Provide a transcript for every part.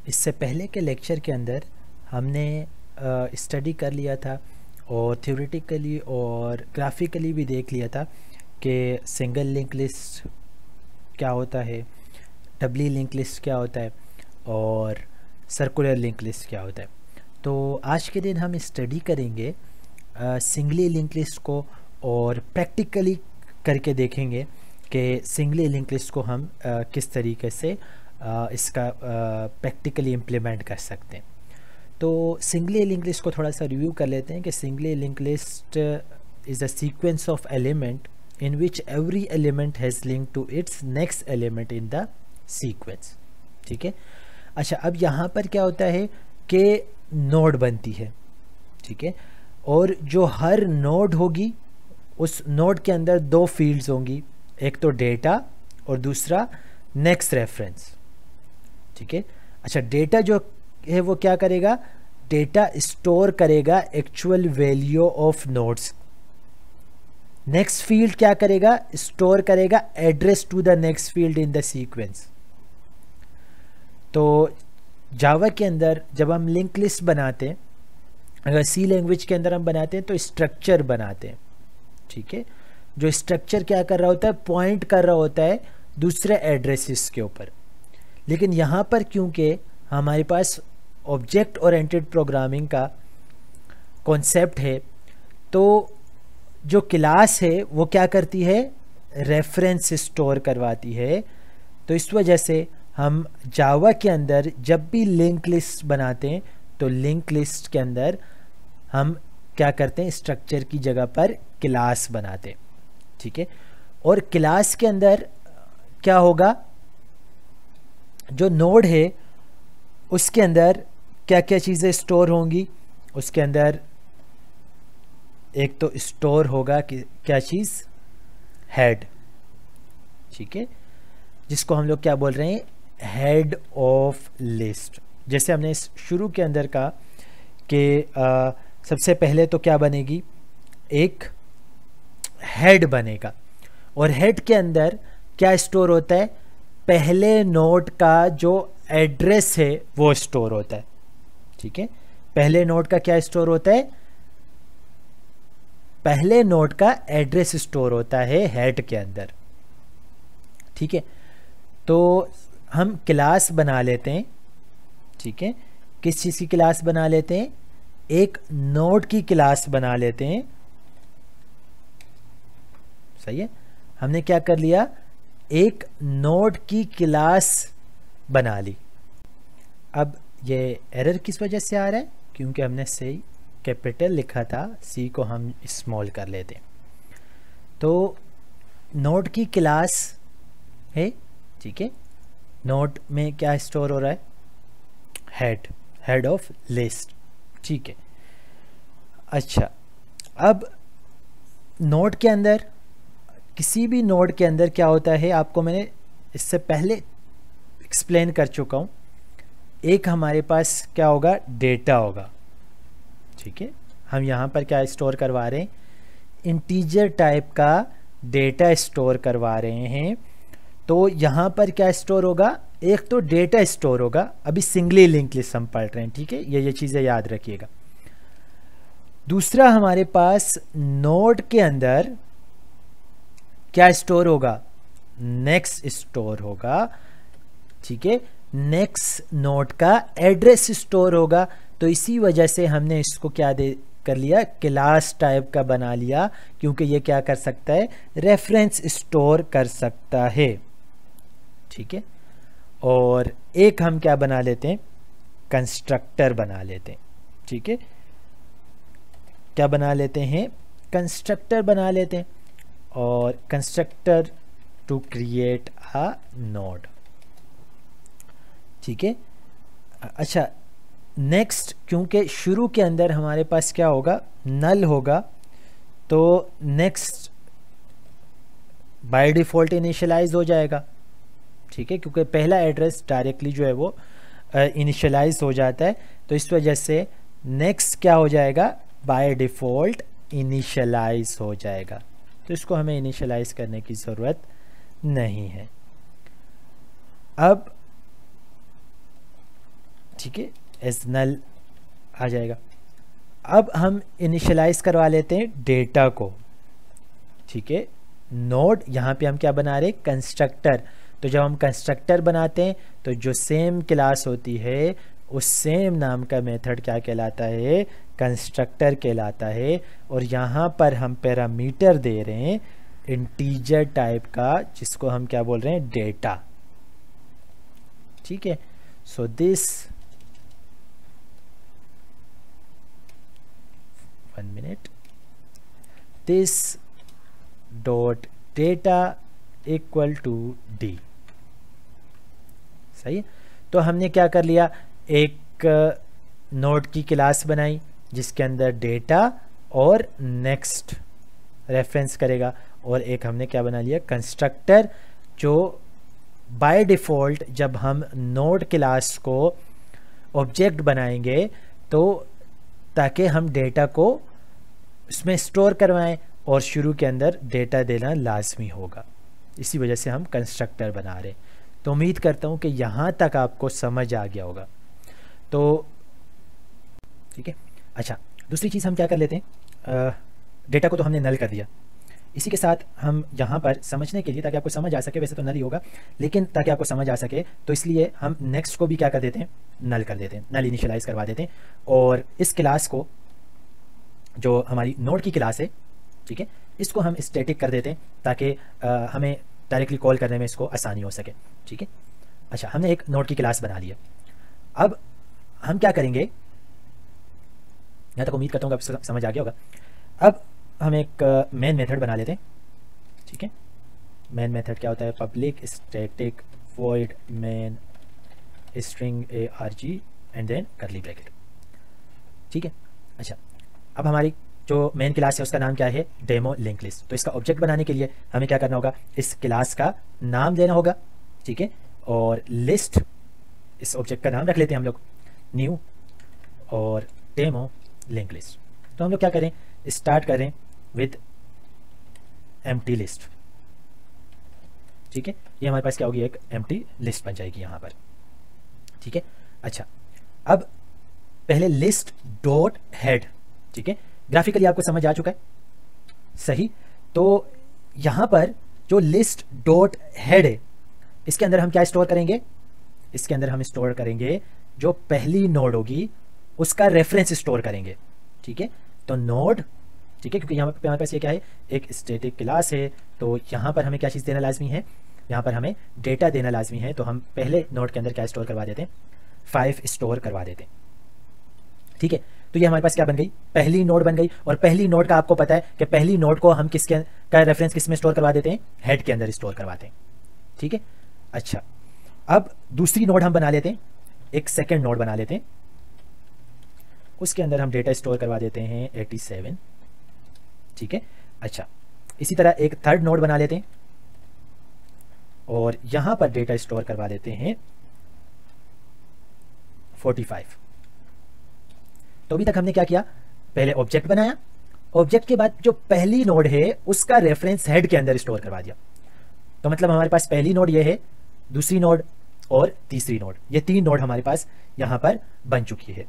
इससे पहले के लेक्चर के अंदर हमने स्टडी कर लिया था और थ्योरेटिकली और ग्राफिकली भी देख लिया था कि सिंगल लिंक लिस्ट क्या होता है, डबली लिंक लिस्ट क्या होता है और सर्कुलर लिंक लिस्ट क्या होता है। तो आज के दिन हम स्टडी करेंगे सिंगली लिंक लिस्ट को और प्रैक्टिकली करके देखेंगे कि सिंगली लिंक लिस्ट को हम किस तरीके से इसका प्रैक्टिकली इम्प्लीमेंट कर सकते हैं। तो सिंगली लिंक लिस्ट को थोड़ा सा रिव्यू कर लेते हैं कि singly link list is a sequence of element in which every element has link to its next element in the sequence. ठीक है। अच्छा, अब यहाँ पर क्या होता है कि नोड बनती है। ठीक है। और जो हर नोड होगी उस नोड के अंदर दो फील्ड्स होंगी, एक तो डेटा और दूसरा नेक्स्ट रेफरेंस। ठीक है। अच्छा, डेटा जो है वो क्या करेगा, डेटा स्टोर करेगा actual value of nodes. Next field क्या करेगा, स्टोर करेगा address to the next field in the sequence. तो जावा के अंदर जब हम लिंक लिस्ट बनाते हैं, अगर सी लैंग्वेज के अंदर हम बनाते हैं तो स्ट्रक्चर बनाते हैं। ठीक है। जो स्ट्रक्चर क्या कर रहा होता है, पॉइंट कर रहा होता है दूसरे एड्रेसेस के ऊपर। लेकिन यहाँ पर क्योंकि हमारे पास ऑब्जेक्ट ओरिएंटेड प्रोग्रामिंग का कॉन्सेप्ट है, तो जो क्लास है वो क्या करती है, रेफरेंस स्टोर करवाती है। तो इस वजह से हम जावा के अंदर जब भी लिंक लिस्ट बनाते हैं तो लिंक लिस्ट के अंदर हम क्या करते हैं, स्ट्रक्चर की जगह पर क्लास बनाते हैं। ठीक है। और क्लास के अंदर क्या होगा, जो नोड है उसके अंदर क्या क्या चीज़ें स्टोर होंगी, उसके अंदर एक तो स्टोर होगा कि क्या चीज़, हेड। ठीक है। जिसको हम लोग क्या बोल रहे हैं, हेड ऑफ लिस्ट। जैसे हमने शुरू के अंदर कहा कि सबसे पहले तो क्या बनेगी, एक हेड बनेगा और हेड के अंदर क्या स्टोर होता है, पहले नोड का जो एड्रेस है वो स्टोर होता है। ठीक है। पहले नोड का क्या स्टोर होता है, पहले नोड का एड्रेस स्टोर होता है हेड के अंदर। ठीक है। तो हम क्लास बना लेते हैं। ठीक है। किस चीज़ की क्लास बना लेते हैं, एक नोड की क्लास बना लेते हैं। सही है। हमने क्या कर लिया, एक नोड की क्लास बना ली। अब ये एरर किस वजह से आ रहा है, क्योंकि हमने सी कैपिटल लिखा था, सी को हम स्मॉल कर लेते हैं। तो नोड की क्लास है। ठीक है। नोड में क्या स्टोर हो रहा है, हेड, हेड ऑफ लिस्ट। ठीक है। अच्छा, अब नोड के अंदर, किसी भी नोड के अंदर क्या होता है, आपको मैंने इससे पहले एक्सप्लेन कर चुका हूँ। एक हमारे पास क्या होगा, डेटा होगा। ठीक है। हम यहाँ पर क्या स्टोर करवा रहे हैं, इंटीजर टाइप का डेटा स्टोर करवा रहे हैं। तो यहाँ पर क्या स्टोर होगा, एक तो डेटा स्टोर होगा, अभी सिंगली लिंक लिस्ट हम पढ़ रहे हैं। ठीक है। ये चीज़ें याद रखिएगा। दूसरा, हमारे पास नोड के अंदर क्या स्टोर होगा, नेक्स्ट स्टोर होगा। ठीक है। नेक्स्ट नोड का एड्रेस स्टोर होगा। तो इसी वजह से हमने इसको क्या कर लिया, क्लास टाइप का बना लिया, क्योंकि ये क्या कर सकता है, रेफरेंस स्टोर कर सकता है। ठीक है। और एक हम क्या बना लेते हैं, कंस्ट्रक्टर बना लेते हैं। ठीक है। क्या बना लेते हैं, कंस्ट्रक्टर बना लेते हैं। और constructor to create a node. ठीक है। अच्छा, नेक्स्ट, क्योंकि शुरू के अंदर हमारे पास क्या होगा, नल होगा, तो नेक्स्ट बाय डिफ़ॉल्ट इनिशियलाइज हो जाएगा। ठीक है। क्योंकि पहला एड्रेस डायरेक्टली जो है वो इनिशियलाइज हो जाता है, तो इस वजह से नेक्स्ट क्या हो जाएगा, बाय डिफ़ॉल्ट इनिशियलाइज हो जाएगा। तो इसको हमें इनिशियलाइज करने की ज़रूरत नहीं है। अब ठीक है, एज नल आ जाएगा। अब हम इनिशियलाइज करवा लेते हैं डेटा को, ठीक है। नोड यहाँ पे हम क्या बना रहे हैं, कंस्ट्रक्टर। तो जब हम कंस्ट्रक्टर बनाते हैं तो जो सेम क्लास होती है उस सेम नाम का मेथड क्या कहलाता है, कंस्ट्रक्टर कहलाता है। और यहाँ पर हम पैरामीटर दे रहे हैं इंटीजर टाइप का, जिसको हम क्या बोल रहे हैं, डेटा, ठीक है। So this, 1 minute, this dot data equal to d, सही है। तो हमने क्या कर लिया, एक नोड की क्लास बनाई जिसके अंदर डेटा और नेक्स्ट रेफरेंस करेगा, और एक हमने क्या बना लिया, कंस्ट्रक्टर, जो बाय डिफ़ॉल्ट जब हम नोड क्लास को ऑब्जेक्ट बनाएंगे तो ताकि हम डेटा को उसमें स्टोर करवाएं और शुरू के अंदर डेटा देना लाजमी होगा, इसी वजह से हम कंस्ट्रक्टर बना रहे हैं। तो उम्मीद करता हूँ कि यहाँ तक आपको समझ आ गया होगा। तो ठीक है, अच्छा दूसरी चीज़ हम क्या कर लेते हैं, डेटा को तो हमने नल कर दिया, इसी के साथ हम यहाँ पर समझने के लिए, ताकि आपको समझ आ सके, वैसे तो नल ही होगा लेकिन ताकि आपको समझ आ सके तो इसलिए हम नेक्स्ट को भी क्या कर देते हैं, नल कर देते हैं, नल इनिशियलाइज करवा देते हैं। और इस क्लास को, जो हमारी नोड की क्लास है, ठीक है, इसको हम स्टैटिक कर देते हैं ताकि हमें डायरेक्टली कॉल करने में इसको आसानी हो सके, ठीक है। अच्छा, हमने एक नोड की क्लास बना लिया। अब हम क्या करेंगे, यहाँ तक उम्मीद करता हूँ कि आपको समझ आ गया होगा। अब हम एक मेन मेथड बना लेते हैं, ठीक है। मेन मेथड क्या होता है, public static void main string arg and then curly bracket, ठीक है। अच्छा, अब हमारी जो मेन क्लास है उसका नाम क्या है, डेमो लिंक लिस्ट। तो इसका ऑब्जेक्ट बनाने के लिए हमें क्या करना होगा, इस क्लास का नाम देना होगा, ठीक है। और लिस्ट, इस ऑब्जेक्ट का नाम रख लेते हैं हम लोग, न्यू, और डेमो लिंक लिस्ट। तो हम लोग क्या करें, स्टार्ट करें विद एम्प्टी लिस्ट, ठीक है। ये हमारे पास क्या होगी, एक एम्प्टी लिस्ट बन जाएगी यहाँ पर, ठीक है। अच्छा, अब पहले लिस्ट डॉट हेड, ठीक है। ग्राफिकली आपको समझ आ चुका है, सही। तो यहाँ पर जो लिस्ट डॉट हेड है, इसके अंदर हम क्या स्टोर करेंगे, इसके अंदर हम स्टोर करेंगे जो पहली नोड होगी उसका रेफरेंस स्टोर करेंगे, ठीक है। तो नोड, ठीक है, क्योंकि यहाँ पे हमारे पास ये क्या है, एक स्टैटिक क्लास है, तो यहाँ पर हमें क्या चीज़ देना लाजमी है, यहाँ पर हमें डेटा देना लाजमी है। तो हम पहले नोड के अंदर क्या स्टोर करवा देते हैं, 5 स्टोर करवा देते हैं, ठीक है। तो ये हमारे पास क्या बन गई, पहली नोड बन गई। और पहली नोड का आपको पता है कि पहली नोड को हम किसके का रेफरेंस किस में स्टोर करवा देते हैं, हेड के अंदर स्टोर करवाते हैं, ठीक है। अच्छा, अब दूसरी नोड हम बना लेते हैं, एक सेकेंड नोड बना लेते हैं, उसके अंदर हम डेटा स्टोर करवा देते हैं 87, ठीक है। अच्छा, इसी तरह एक थर्ड नोड बना लेते हैं और यहां पर डेटा स्टोर करवा देते हैं 45। तो अभी तक हमने क्या किया, पहले ऑब्जेक्ट बनाया, ऑब्जेक्ट के बाद जो पहली नोड है उसका रेफरेंस हेड के अंदर स्टोर करवा दिया। तो मतलब हमारे पास पहली नोड ये है, दूसरी नोड और तीसरी नोड, ये 3 नोड हमारे पास यहां पर बन चुकी है,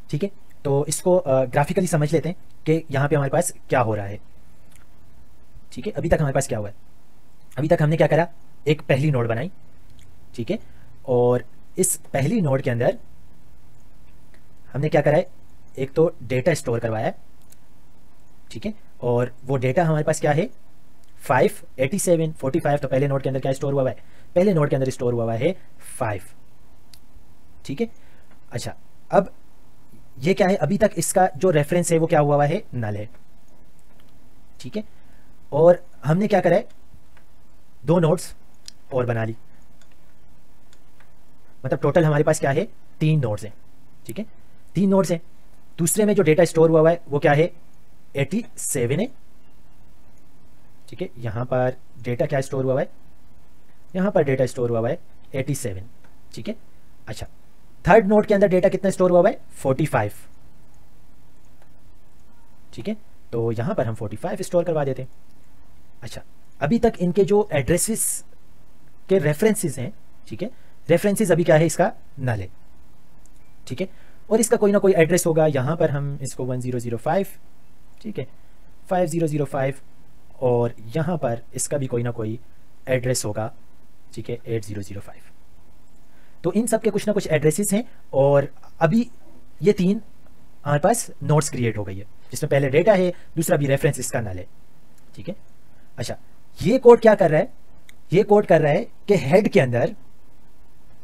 ठीक है। तो इसको ग्राफिकली समझ लेते हैं कि यहां पे हमारे पास क्या हो रहा है, ठीक है। अभी तक हमारे पास क्या हुआ है, अभी तक हमने क्या करा, एक पहली नोड बनाई, ठीक है। और इस पहली नोड के अंदर हमने क्या करा है, एक तो डेटा स्टोर करवाया है, ठीक है। और वो डेटा हमारे पास क्या है, 5, 87, 45। तो पहले नोड के अंदर क्या स्टोर हुआ है, पहले नोड के अंदर स्टोर हुआ है 5, ठीक है। अच्छा, अब ये क्या है, अभी तक इसका जो रेफरेंस है वो क्या हुआ है, नल है, ठीक है। और हमने क्या करा है, 2 नोड्स और बना ली, मतलब टोटल हमारे पास क्या है, 3 नोड्स हैं, ठीक है। 3 नोड्स हैं, दूसरे में जो डेटा स्टोर हुआ है वो क्या है, 87 है, ठीक है। यहां पर डेटा क्या स्टोर हुआ है, यहां पर डेटा स्टोर हुआ है 87, ठीक है। अच्छा, थर्ड नोड के अंदर डेटा कितना स्टोर हुआ है, 45, ठीक है। तो यहां पर हम 45 स्टोर करवा देते हैं। अच्छा, अभी तक इनके जो एड्रेसेस के रेफरेंसेस हैं, ठीक है, रेफरेंसेस अभी क्या है, इसका नल है, ठीक है, और इसका कोई ना कोई एड्रेस होगा। यहाँ पर हम इसको 1005, ठीक है, 5005, और यहाँ पर इसका भी कोई ना कोई एड्रेस होगा, ठीक है, 8005। तो इन सब के कुछ ना कुछ एड्रेसेस हैं, और अभी ये तीन हमारे पास नोड्स क्रिएट हो गई है, जिसमें पहले डेटा है, दूसरा भी रेफरेंस इसका नल है, ठीक है। अच्छा, ये कोड क्या कर रहा है, ये कोड कर रहा है कि हेड के अंदर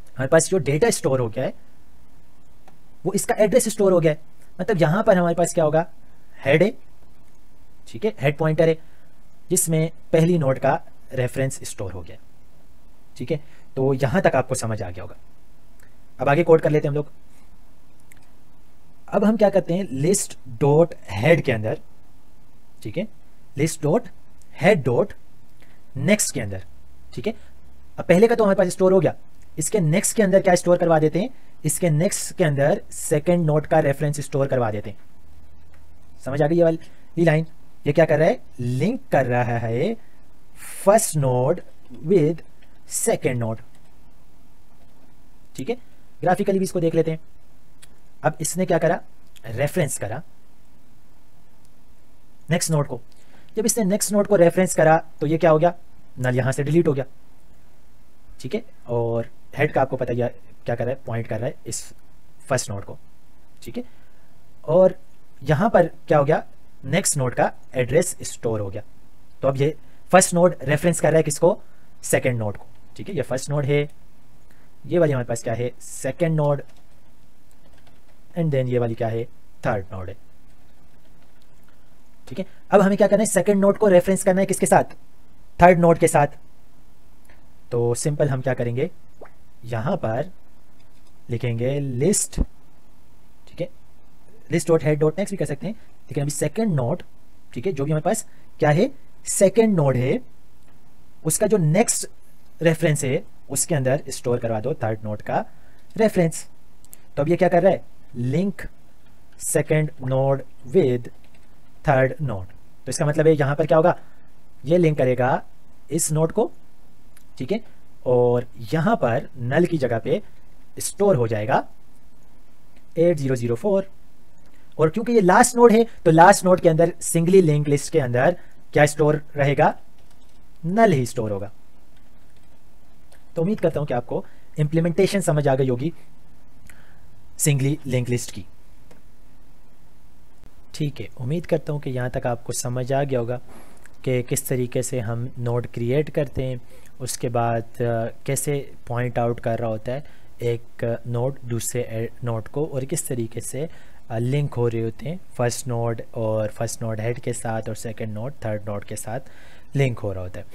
हमारे पास जो डेटा स्टोर हो गया है वो इसका एड्रेस स्टोर हो गया है। मतलब यहां पर हमारे पास क्या होगा, हेड है, ठीक है, हेड पॉइंटर है जिसमें पहली नोड का रेफरेंस स्टोर हो गया, ठीक है। तो यहां तक आपको समझ आ गया होगा। अब आगे कोड कर लेते हैं हम लोग। अब हम क्या करते हैं, लिस्ट डॉट हेड के अंदर, ठीक है, list dot head dot next के अंदर, ठीक है। अब पहले का तो हमारे पास स्टोर हो गया, इसके नेक्स्ट के अंदर क्या स्टोर करवा देते हैं, इसके नेक्स्ट के अंदर सेकंड नोड का रेफरेंस स्टोर करवा देते हैं। समझ आ गई ये वाली लाइन। ये क्या कर रहा है, लिंक कर रहा है first node with second node, ठीक है। ग्राफिकली भी इसको देख लेते हैं। अब इसने क्या करा, रेफरेंस करा नेक्स्ट नोड को। जब इसने नेक्स्ट नोड को रेफरेंस करा तो ये क्या हो गया, नल यहां से डिलीट हो गया, ठीक है। और हेड का आपको पता है क्या कर रहा है, पॉइंट कर रहा है इस फर्स्ट नोड को, ठीक है। और यहां पर क्या हो गया, नेक्स्ट नोड का एड्रेस स्टोर हो गया। तो अब ये फर्स्ट नोड रेफरेंस कर रहा है किसको, सेकंड नोड को, ठीक है। ये फर्स्ट नोड है, ये वाली हमारे पास क्या है, सेकंड नोड, एंड देन ये वाली क्या है, थर्ड नोड है, ठीक है। अब हमें क्या करना है, सेकंड नोड को रेफरेंस करना है किसके साथ, थर्ड नोड के साथ। तो सिंपल हम क्या करेंगे, यहां पर लिखेंगे लिस्ट, ठीक है, list dot head dot next भी कर सकते हैं, लेकिन अभी सेकंड नोड, ठीक है, जो भी हमारे पास क्या है, सेकंड नोड है, उसका जो नेक्स्ट रेफरेंस है उसके अंदर स्टोर करवा दो थर्ड नोड का रेफरेंस। तो अब ये क्या कर रहा है, link second node with third node. तो इसका मतलब है यहां पर क्या होगा, ये लिंक करेगा इस नोड को, ठीक है, और यहां पर नल की जगह पे स्टोर हो जाएगा 8004। और क्योंकि ये लास्ट नोड है तो लास्ट नोड के अंदर सिंगली लिंक लिस्ट के अंदर क्या स्टोर रहेगा, नल ही स्टोर होगा। तो उम्मीद करता हूं कि आपको इंप्लीमेंटेशन समझ आ गई होगी सिंगली लिंक लिस्ट की, ठीक है। उम्मीद करता हूं कि यहां तक आपको समझ आ गया होगा कि किस तरीके से हम नोड क्रिएट करते हैं, उसके बाद कैसे पॉइंट आउट कर रहा होता है एक नोड दूसरे नोड को, और किस तरीके से लिंक हो रहे होते हैं फर्स्ट नोड और फर्स्ट नोड हेड के साथ, और सेकंड नोड थर्ड नोड के साथ लिंक हो रहा होता है।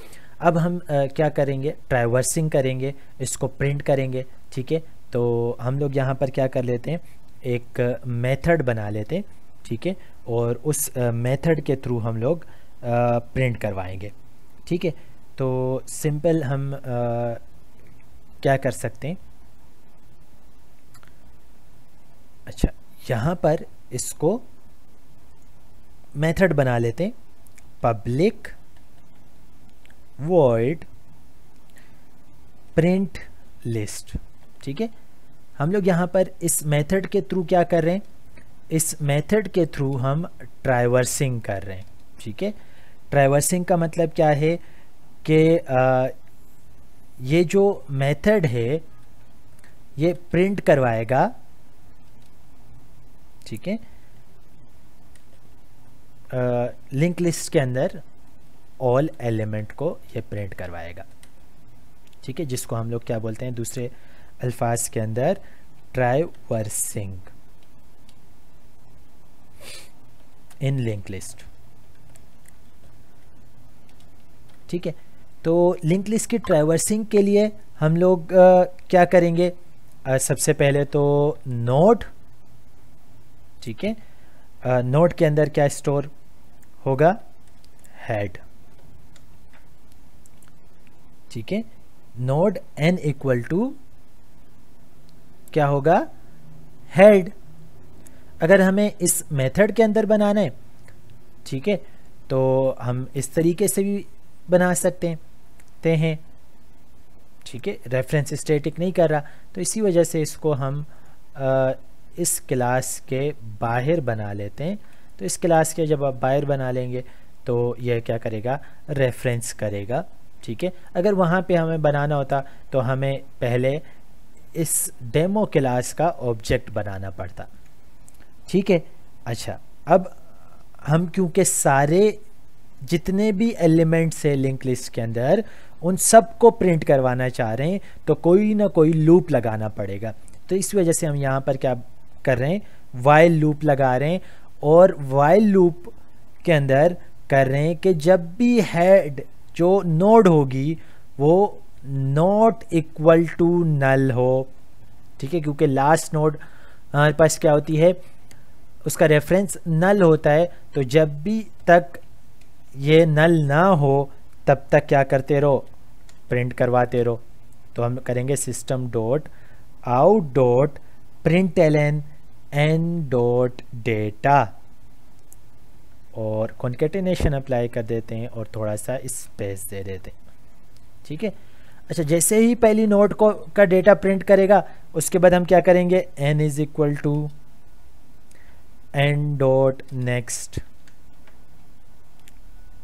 अब हम क्या करेंगे, ट्रैवर्सिंग करेंगे, इसको प्रिंट करेंगे, ठीक है। तो हम लोग यहाँ पर क्या कर लेते हैं, एक मेथड बना लेते हैं, ठीक है, और उस मेथड के थ्रू हम लोग प्रिंट करवाएंगे, ठीक है। तो सिंपल हम क्या कर सकते हैं, अच्छा यहाँ पर इसको मेथड बना लेते हैं, पब्लिक वॉइड प्रिंट लिस्ट, ठीक है। हम लोग यहाँ पर इस मेथड के थ्रू क्या कर रहे हैं, इस मेथड के थ्रू हम ट्रैवर्सिंग कर रहे हैं, ठीक है। ट्रैवर्सिंग का मतलब क्या है कि ये जो मेथड है ये प्रिंट करवाएगा, ठीक है, लिंक लिस्ट के अंदर ऑल एलिमेंट को ये प्रिंट करवाएगा, ठीक है, जिसको हम लोग क्या बोलते हैं दूसरे अल्फाज के अंदर, ट्रैवर्सिंग इन लिंक लिस्ट, ठीक है। तो लिंक लिस्ट की ट्रैवर्सिंग के लिए हम लोग क्या करेंगे, सबसे पहले तो नोड, ठीक है, नोड के अंदर क्या स्टोर होगा, हेड, ठीक है। नोड n इक्वल टू क्या होगा, हेड। अगर हमें इस मेथड के अंदर बनाना है, ठीक है, तो हम इस तरीके से भी बना सकते हैं, ठीक है। रेफरेंस स्टैटिक नहीं कर रहा, तो इसी वजह से इसको हम इस क्लास के बाहर बना लेते हैं। तो इस क्लास के जब आप बाहर बना लेंगे तो यह क्या करेगा, रेफरेंस करेगा। ठीक है, अगर वहाँ पे हमें बनाना होता तो हमें पहले इस डेमो क्लास का ऑब्जेक्ट बनाना पड़ता। ठीक है, अच्छा अब हम क्योंकि सारे जितने भी एलिमेंट्स है लिंक लिस्ट के अंदर उन सब को प्रिंट करवाना चाह रहे हैं तो कोई ना कोई लूप लगाना पड़ेगा। तो इस वजह से हम यहाँ पर क्या कर रहे हैं, वाइल लूप लगा रहे हैं। और वाइल लूप के अंदर कर रहे हैं कि जब भी हेड जो नोड होगी वो नॉट इक्वल टू नल हो। ठीक है, क्योंकि लास्ट नोड हमारे पास क्या होती है, उसका रेफरेंस नल होता है। तो जब भी तक ये नल ना हो तब तक क्या करते रहो, प्रिंट करवाते रहो। तो हम करेंगे system dot out dot println n dot data और कॉन्केटेनेशन अप्लाई कर देते हैं और थोड़ा सा स्पेस दे देते हैं। ठीक है, अच्छा जैसे ही पहली नोड को का डेटा प्रिंट करेगा उसके बाद हम क्या करेंगे, n is equal to n dot next.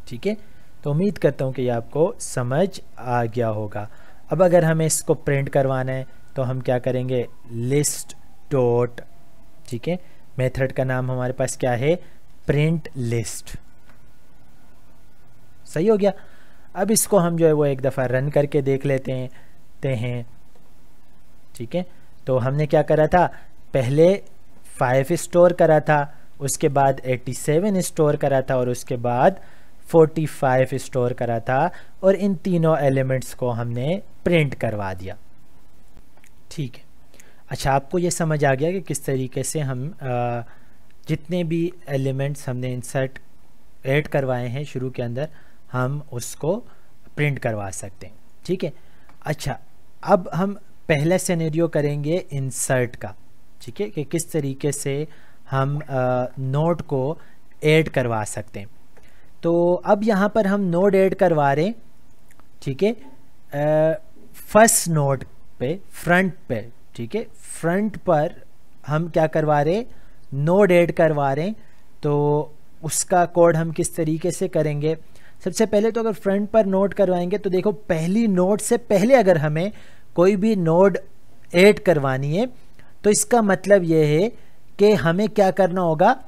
ठीक है, तो उम्मीद करता हूँ कि ये आपको समझ आ गया होगा। अब अगर हमें इसको प्रिंट करवाना है तो हम क्या करेंगे, लिस्ट डॉट, ठीक है, मेथड का नाम हमारे पास क्या है, प्रिंट लिस्ट। सही हो गया। अब इसको हम जो है वो एक दफ़ा रन करके देख लेते हैं। ठीक है, तो हमने क्या करा था, पहले 5 स्टोर करा था, उसके बाद 87 स्टोर करा था और उसके बाद 45 स्टोर करा था और इन तीनों एलिमेंट्स को हमने प्रिंट करवा दिया। ठीक है, अच्छा आपको ये समझ आ गया कि किस तरीके से हम जितने भी एलिमेंट्स हमने इंसर्ट ऐड करवाए हैं शुरू के अंदर हम उसको प्रिंट करवा सकते हैं। ठीक है, अच्छा अब हम पहला सिनेरियो करेंगे इंसर्ट का। ठीक है, कि किस तरीके से हम नोड को ऐड करवा सकते हैं। तो अब यहाँ पर हम नोड ऐड करवा रहे हैं। ठीक है, फर्स्ट नोड पे फ्रंट पे। ठीक है, फ्रंट पर हम क्या करवा रहे, नोड ऐड करवा रहे हैं। तो उसका कोड हम किस तरीके से करेंगे, सबसे पहले तो अगर फ्रंट पर नोड करवाएंगे तो देखो पहली नोड से पहले अगर हमें कोई भी नोड ऐड करवानी है तो इसका मतलब ये है कि हमें क्या करना होगा,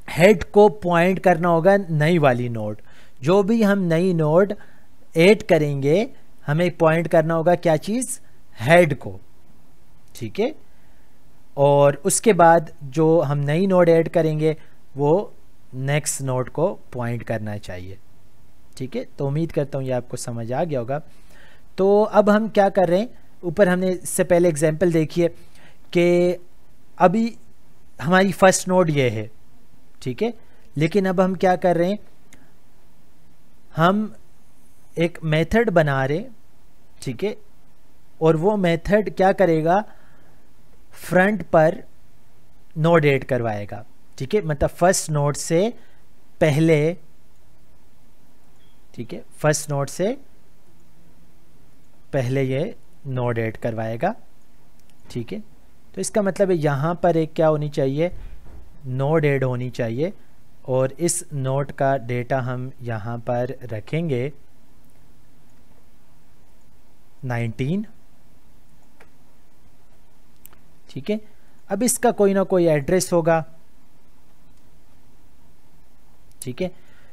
हेड को पॉइंट करना होगा नई वाली नोड। जो भी हम नई नोड ऐड करेंगे हमें पॉइंट करना होगा क्या चीज़, हेड को। ठीक है, और उसके बाद जो हम नई नोड ऐड करेंगे वो नेक्स्ट नोड को पॉइंट करना चाहिए। ठीक है, तो उम्मीद करता हूँ ये आपको समझ आ गया होगा। तो अब हम क्या कर रहे हैं, ऊपर हमने इससे पहले एग्जांपल देखिए कि अभी हमारी फर्स्ट नोड ये है। ठीक है, लेकिन अब हम क्या कर रहे हैं, हम एक मेथड बना रहे। ठीक है, और वो मेथड क्या करेगा, फ्रंट पर नोड ऐड करवाएगा। ठीक है, मतलब फर्स्ट नोड से पहले। ठीक है, फर्स्ट नोड से पहले ये नोड ऐड करवाएगा। ठीक है, तो इसका मतलब है यहाँ पर एक क्या होनी चाहिए, नोड ऐड होनी चाहिए और इस नोड का डेटा हम यहाँ पर रखेंगे 19। ठीक है, अब इसका कोई ना कोई एड्रेस होगा। ठीक है,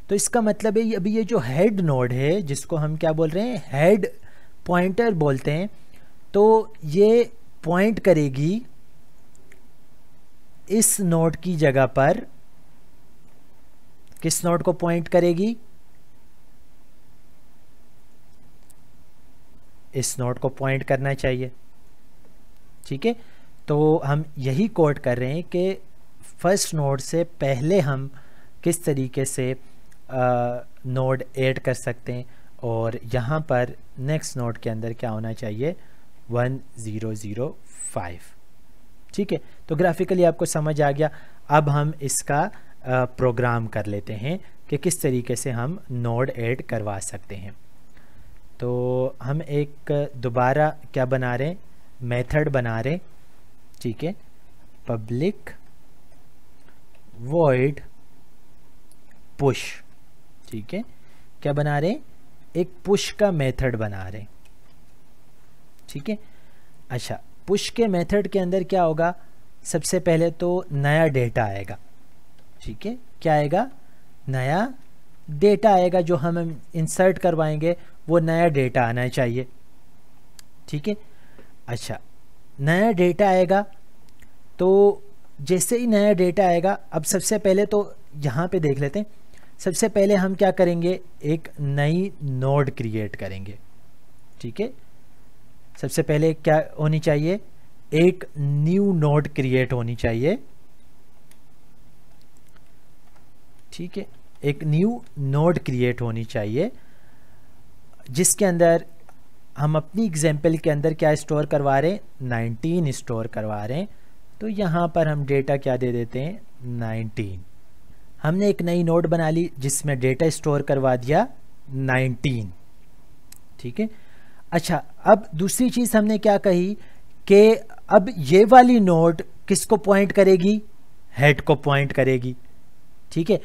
तो इसका मतलब है अभी ये जो हेड नोड है जिसको हम क्या बोल रहे हैं, हेड पॉइंटर बोलते हैं, तो ये पॉइंट करेगी इस नोड की जगह पर। किस नोड को पॉइंट करेगी, इस नोड को पॉइंट करना चाहिए। ठीक है, तो हम यही कोड कर रहे हैं कि फर्स्ट नोड से पहले हम किस तरीके से नोड ऐड कर सकते हैं और यहाँ पर नेक्स्ट नोड के अंदर क्या होना चाहिए, 1005। ठीक है, तो ग्राफिकली आपको समझ आ गया। अब हम इसका प्रोग्राम कर लेते हैं कि किस तरीके से हम नोड ऐड करवा सकते हैं। तो हम एक दोबारा क्या बना रहे हैं, मेथड बना रहे। ठीक है, पब्लिक वॉइड पुश। ठीक है, क्या बना रहे हैं, एक पुश का मेथड बना रहे हैं। ठीक है, अच्छा पुश के मेथड के अंदर क्या होगा, सबसे पहले तो नया डेटा आएगा। ठीक है, क्या आएगा, नया डेटा आएगा, जो हम इंसर्ट करवाएंगे वो नया डेटा आना चाहिए। ठीक है, अच्छा नया डेटा आएगा, तो जैसे ही नया डेटा आएगा, अब सबसे पहले तो यहाँ पे देख लेते हैं। सबसे पहले हम क्या करेंगे, एक नई नोड क्रिएट करेंगे। ठीक है, सबसे पहले क्या होनी चाहिए, एक न्यू नोड क्रिएट होनी चाहिए। ठीक है, एक न्यू नोड क्रिएट होनी चाहिए, जिसके अंदर हम अपनी एग्जाम्पल के अंदर क्या स्टोर करवा रहे हैं, 19 स्टोर करवा रहे हैं। तो यहाँ पर हम डेटा क्या दे देते हैं, 19। हमने एक नई नोड बना ली जिसमें डेटा स्टोर करवा दिया 19। ठीक है, अच्छा अब दूसरी चीज़ हमने क्या कही कि अब ये वाली नोड किसको पॉइंट करेगी, हेड को पॉइंट करेगी। ठीक है,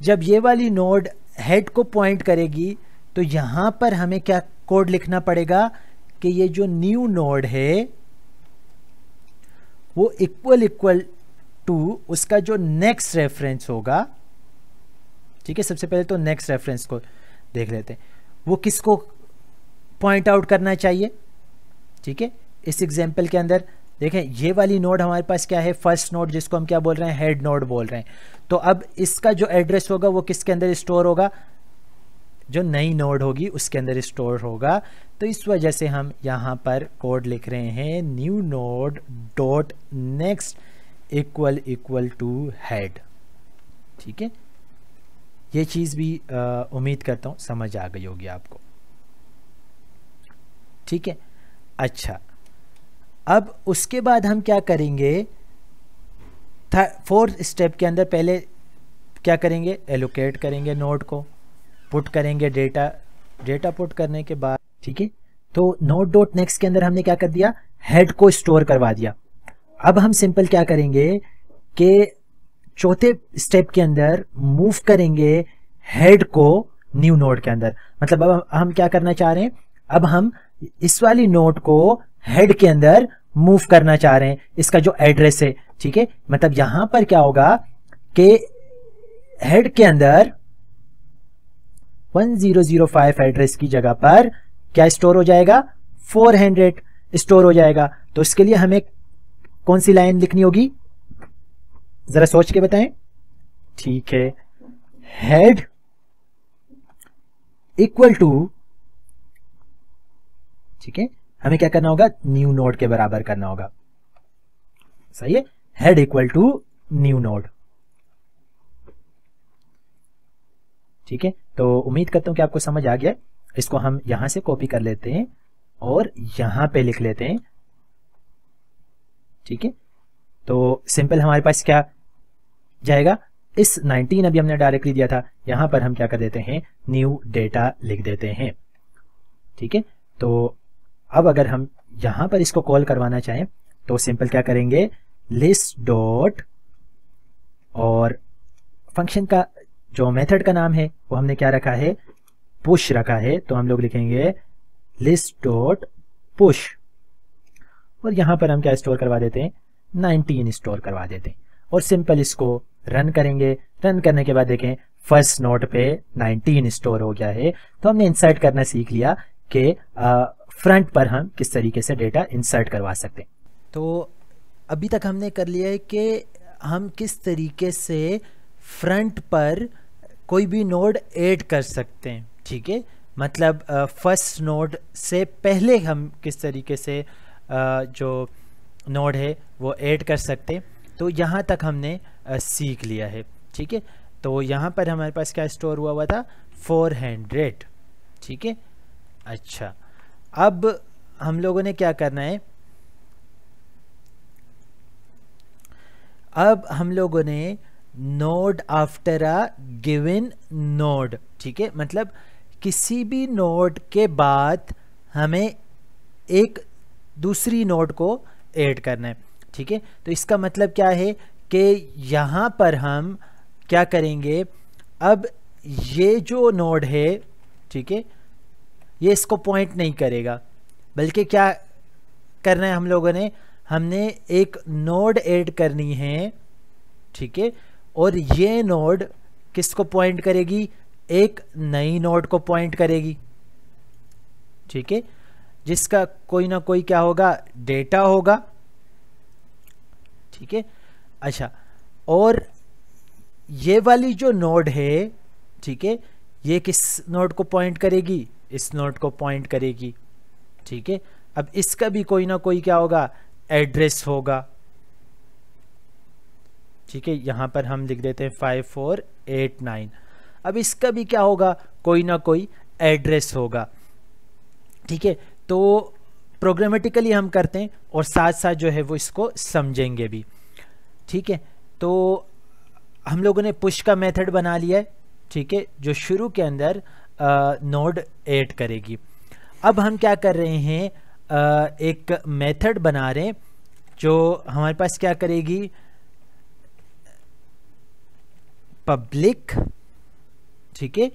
जब ये वाली नोड हेड को पॉइंट करेगी तो यहाँ पर हमें क्या कोड लिखना पड़ेगा कि ये जो न्यू नोड है वो इक्वल टू उसका जो नेक्स्ट रेफरेंस होगा। ठीक है, सबसे पहले तो नेक्स्ट रेफरेंस को देख लेते हैं, वो किसको पॉइंट आउट करना चाहिए। ठीक है, इस एग्जांपल के अंदर देखें ये वाली नोड हमारे पास क्या है, फर्स्ट नोड, जिसको हम क्या बोल रहे हैं, हेड नोड बोल रहे हैं। तो अब इसका जो एड्रेस होगा वो किसके अंदर स्टोर होगा, जो नई नोड होगी उसके अंदर स्टोर होगा। तो इस वजह से हम यहाँ पर कोड लिख रहे हैं new node dot next equal to head. ठीक है, ये चीज़ भी उम्मीद करता हूँ समझ आ गई होगी आपको। ठीक है, अच्छा अब उसके बाद हम क्या करेंगे, फोर्थ स्टेप के अंदर पहले क्या करेंगे, एलोकेट करेंगे नोड को, पुट करेंगे डेटा पुट करने के बाद। ठीक है, तो नोड डॉट नेक्स्ट के अंदर हमने क्या कर दिया, हेड को स्टोर करवा दिया। अब हम सिंपल क्या करेंगे कि चौथे स्टेप के अंदर मूव करेंगे हेड को न्यू नोड के अंदर। मतलब अब हम क्या करना चाह रहे हैं, अब हम इस वाली नोड को हेड के अंदर मूव करना चाह रहे हैं, इसका जो एड्रेस है। ठीक है, मतलब यहां पर क्या होगा कि हेड के अंदर 1005 एड्रेस की जगह पर क्या स्टोर हो जाएगा, 400 स्टोर हो जाएगा। तो इसके लिए हमें कौन सी लाइन लिखनी होगी, जरा सोच के बताएं। ठीक है, हेड इक्वल टू, ठीक है, हमें क्या करना होगा, न्यू नोड के बराबर करना होगा। सही है, head equal to new node. ठीक है, तो उम्मीद करता हूं कि आपको समझ आ गया। इसको हम यहां से कॉपी कर लेते हैं और यहां पे लिख लेते हैं। ठीक है, तो सिंपल हमारे पास क्या जाएगा, इस 19 अभी हमने डायरेक्टली दिया था, यहां पर हम क्या कर देते हैं, न्यू डेटा लिख देते हैं। ठीक है, तो अब अगर हम यहां पर इसको कॉल करवाना चाहें तो सिंपल क्या करेंगे, लिस्ट डॉट, और फंक्शन का जो मेथड का नाम है वो हमने क्या रखा है, पुश रखा है। तो हम लोग लिखेंगे लिस्ट डॉट पुश, और यहां पर हम क्या स्टोर करवा देते हैं, 19 स्टोर करवा देते हैं। और सिंपल इसको रन करेंगे। रन करने के बाद देखें फर्स्ट नोड पे 19 स्टोर हो गया है। तो हमने इंसर्ट करना सीख लिया कि फ्रंट पर हम किस तरीके से डेटा इंसर्ट करवा सकते हैं। तो अभी तक हमने कर लिया है कि हम किस तरीके से फ्रंट पर कोई भी नोड ऐड कर सकते हैं। ठीक है, मतलब फर्स्ट नोड से पहले हम किस तरीके से जो नोड है वो ऐड कर सकते हैं। तो यहाँ तक हमने सीख लिया है। ठीक है, तो यहाँ पर हमारे पास क्या स्टोर हुआ था, 400। ठीक है, अच्छा अब हम लोगों ने क्या करना है, अब हम लोगों ने node after a given node, ठीक है, मतलब किसी भी नोड के बाद हमें एक दूसरी नोड को ऐड करना है। ठीक है। तो इसका मतलब क्या है कि यहाँ पर हम क्या करेंगे, अब ये जो नोड है, ठीक है, ये इसको पॉइंट नहीं करेगा, बल्कि क्या करना है हम लोगों ने, हमने एक नोड ऐड करनी है, ठीक है, और ये नोड किसको पॉइंट करेगी, एक नई नोड को पॉइंट करेगी, ठीक है, जिसका कोई ना कोई क्या होगा, डेटा होगा, ठीक है। अच्छा, और ये वाली जो नोड है, ठीक है, ये किस नोड को पॉइंट करेगी, इस नोड को पॉइंट करेगी, ठीक है। अब इसका भी कोई ना कोई क्या होगा, एड्रेस होगा, ठीक है, यहां पर हम लिख देते हैं 5489। अब इसका भी क्या होगा, कोई ना कोई एड्रेस होगा, ठीक है। तो प्रोग्रामेटिकली हम करते हैं और साथ साथ जो है वो इसको समझेंगे भी, ठीक है। तो हम लोगों ने पुश का मेथड बना लिया है, ठीक है, जो शुरू के अंदर नोड ऐड करेगी। अब हम क्या कर रहे हैं, एक मेथड बना रहे हैं जो हमारे पास क्या करेगी, पब्लिक, ठीक है,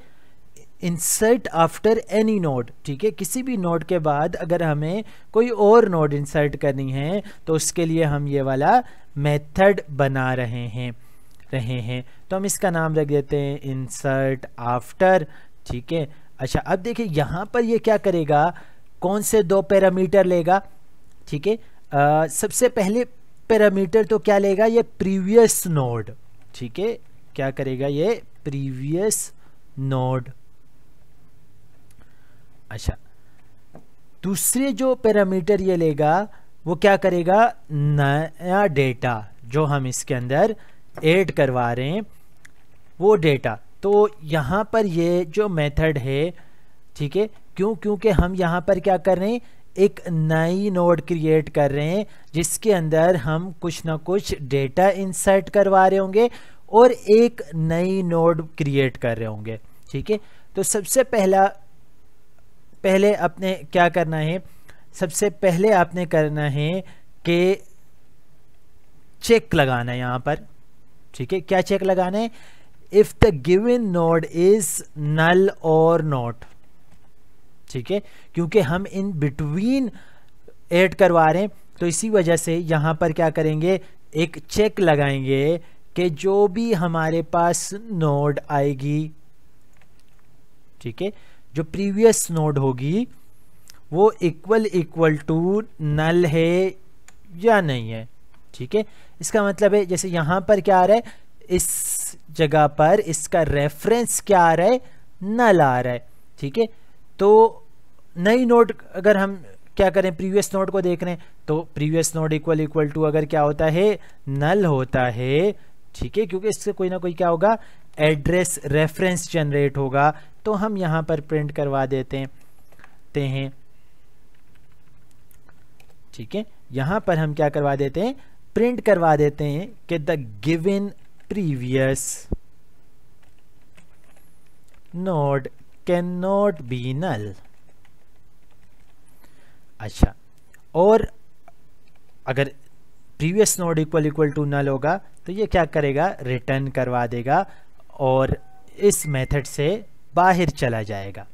इंसर्ट आफ्टर एनी नोड, ठीक है, किसी भी नोड के बाद अगर हमें कोई और नोड इंसर्ट करनी है तो उसके लिए हम ये वाला मेथड बना रहे हैं। तो हम इसका नाम रख देते हैं इंसर्ट आफ्टर, ठीक है। अच्छा, अब देखिए यहाँ पर ये क्या करेगा, कौन से दो पैरामीटर लेगा, ठीक है। सबसे पहले पैरामीटर तो क्या लेगा, ये प्रीवियस नोड, ठीक है, क्या करेगा ये प्रीवियस नोड। अच्छा, दूसरे जो पैरामीटर ये लेगा वो क्या करेगा, नया डेटा जो हम इसके अंदर ऐड करवा रहे हैं वो डेटा। तो यहाँ पर ये जो मेथड है, ठीक है, क्योंकि हम यहाँ पर क्या कर रहे हैं, एक नई नोड क्रिएट कर रहे हैं जिसके अंदर हम कुछ ना कुछ डेटा इंसर्ट करवा रहे होंगे और एक नई नोड क्रिएट कर रहे होंगे, ठीक है। तो सबसे पहले अपने क्या करना है, सबसे पहले आपने करना है कि चेक लगाना है यहाँ पर, ठीक है। क्या चेक लगाना है, if the given node is null और नॉट, ठीक है, क्योंकि हम इन बिटवीन ऐड करवा रहे हैं तो इसी वजह से यहां पर क्या करेंगे, एक चेक लगाएंगे कि जो भी हमारे पास नोड आएगी, ठीक है, जो प्रीवियस नोड होगी वो इक्वल टू नल है या नहीं है, ठीक है। इसका मतलब है जैसे यहां पर क्या आ रहा है, इस जगह पर इसका रेफरेंस क्या आ रहा है, नल आ रहा है, ठीक है। तो नई नोड अगर हम क्या करें, प्रीवियस नोड को देख रहे हैं तो प्रीवियस नोड इक्वल टू अगर क्या होता है, नल होता है, ठीक है, क्योंकि इससे कोई ना कोई क्या होगा, एड्रेस रेफरेंस जनरेट होगा। तो हम यहां पर प्रिंट करवा देते हैं, ठीक है, यहां पर हम क्या करवा देते हैं, प्रिंट करवा देते हैं कि the given previous node can not be null. अच्छा, और अगर previous node equal to null होगा तो ये क्या करेगा, रिटर्न करवा देगा और इस मेथड से बाहर चला जाएगा,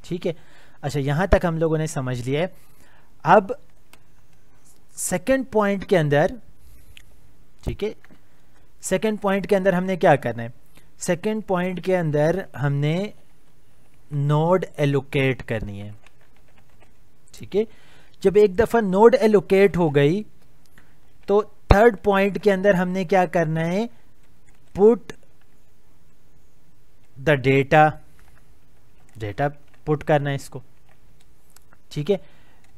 ठीक है। अच्छा, यहां तक हम लोगों ने समझ लिया है। अब सेकंड पॉइंट के अंदर, ठीक है, सेकंड पॉइंट के अंदर हमने क्या करना है, सेकंड पॉइंट के अंदर हमने नोड एलोकेट करनी है, ठीक है। जब एक दफा नोड एलोकेट हो गई तो थर्ड पॉइंट के अंदर हमने क्या करना है, पुट द डेटा पुट करना है इसको, ठीक है।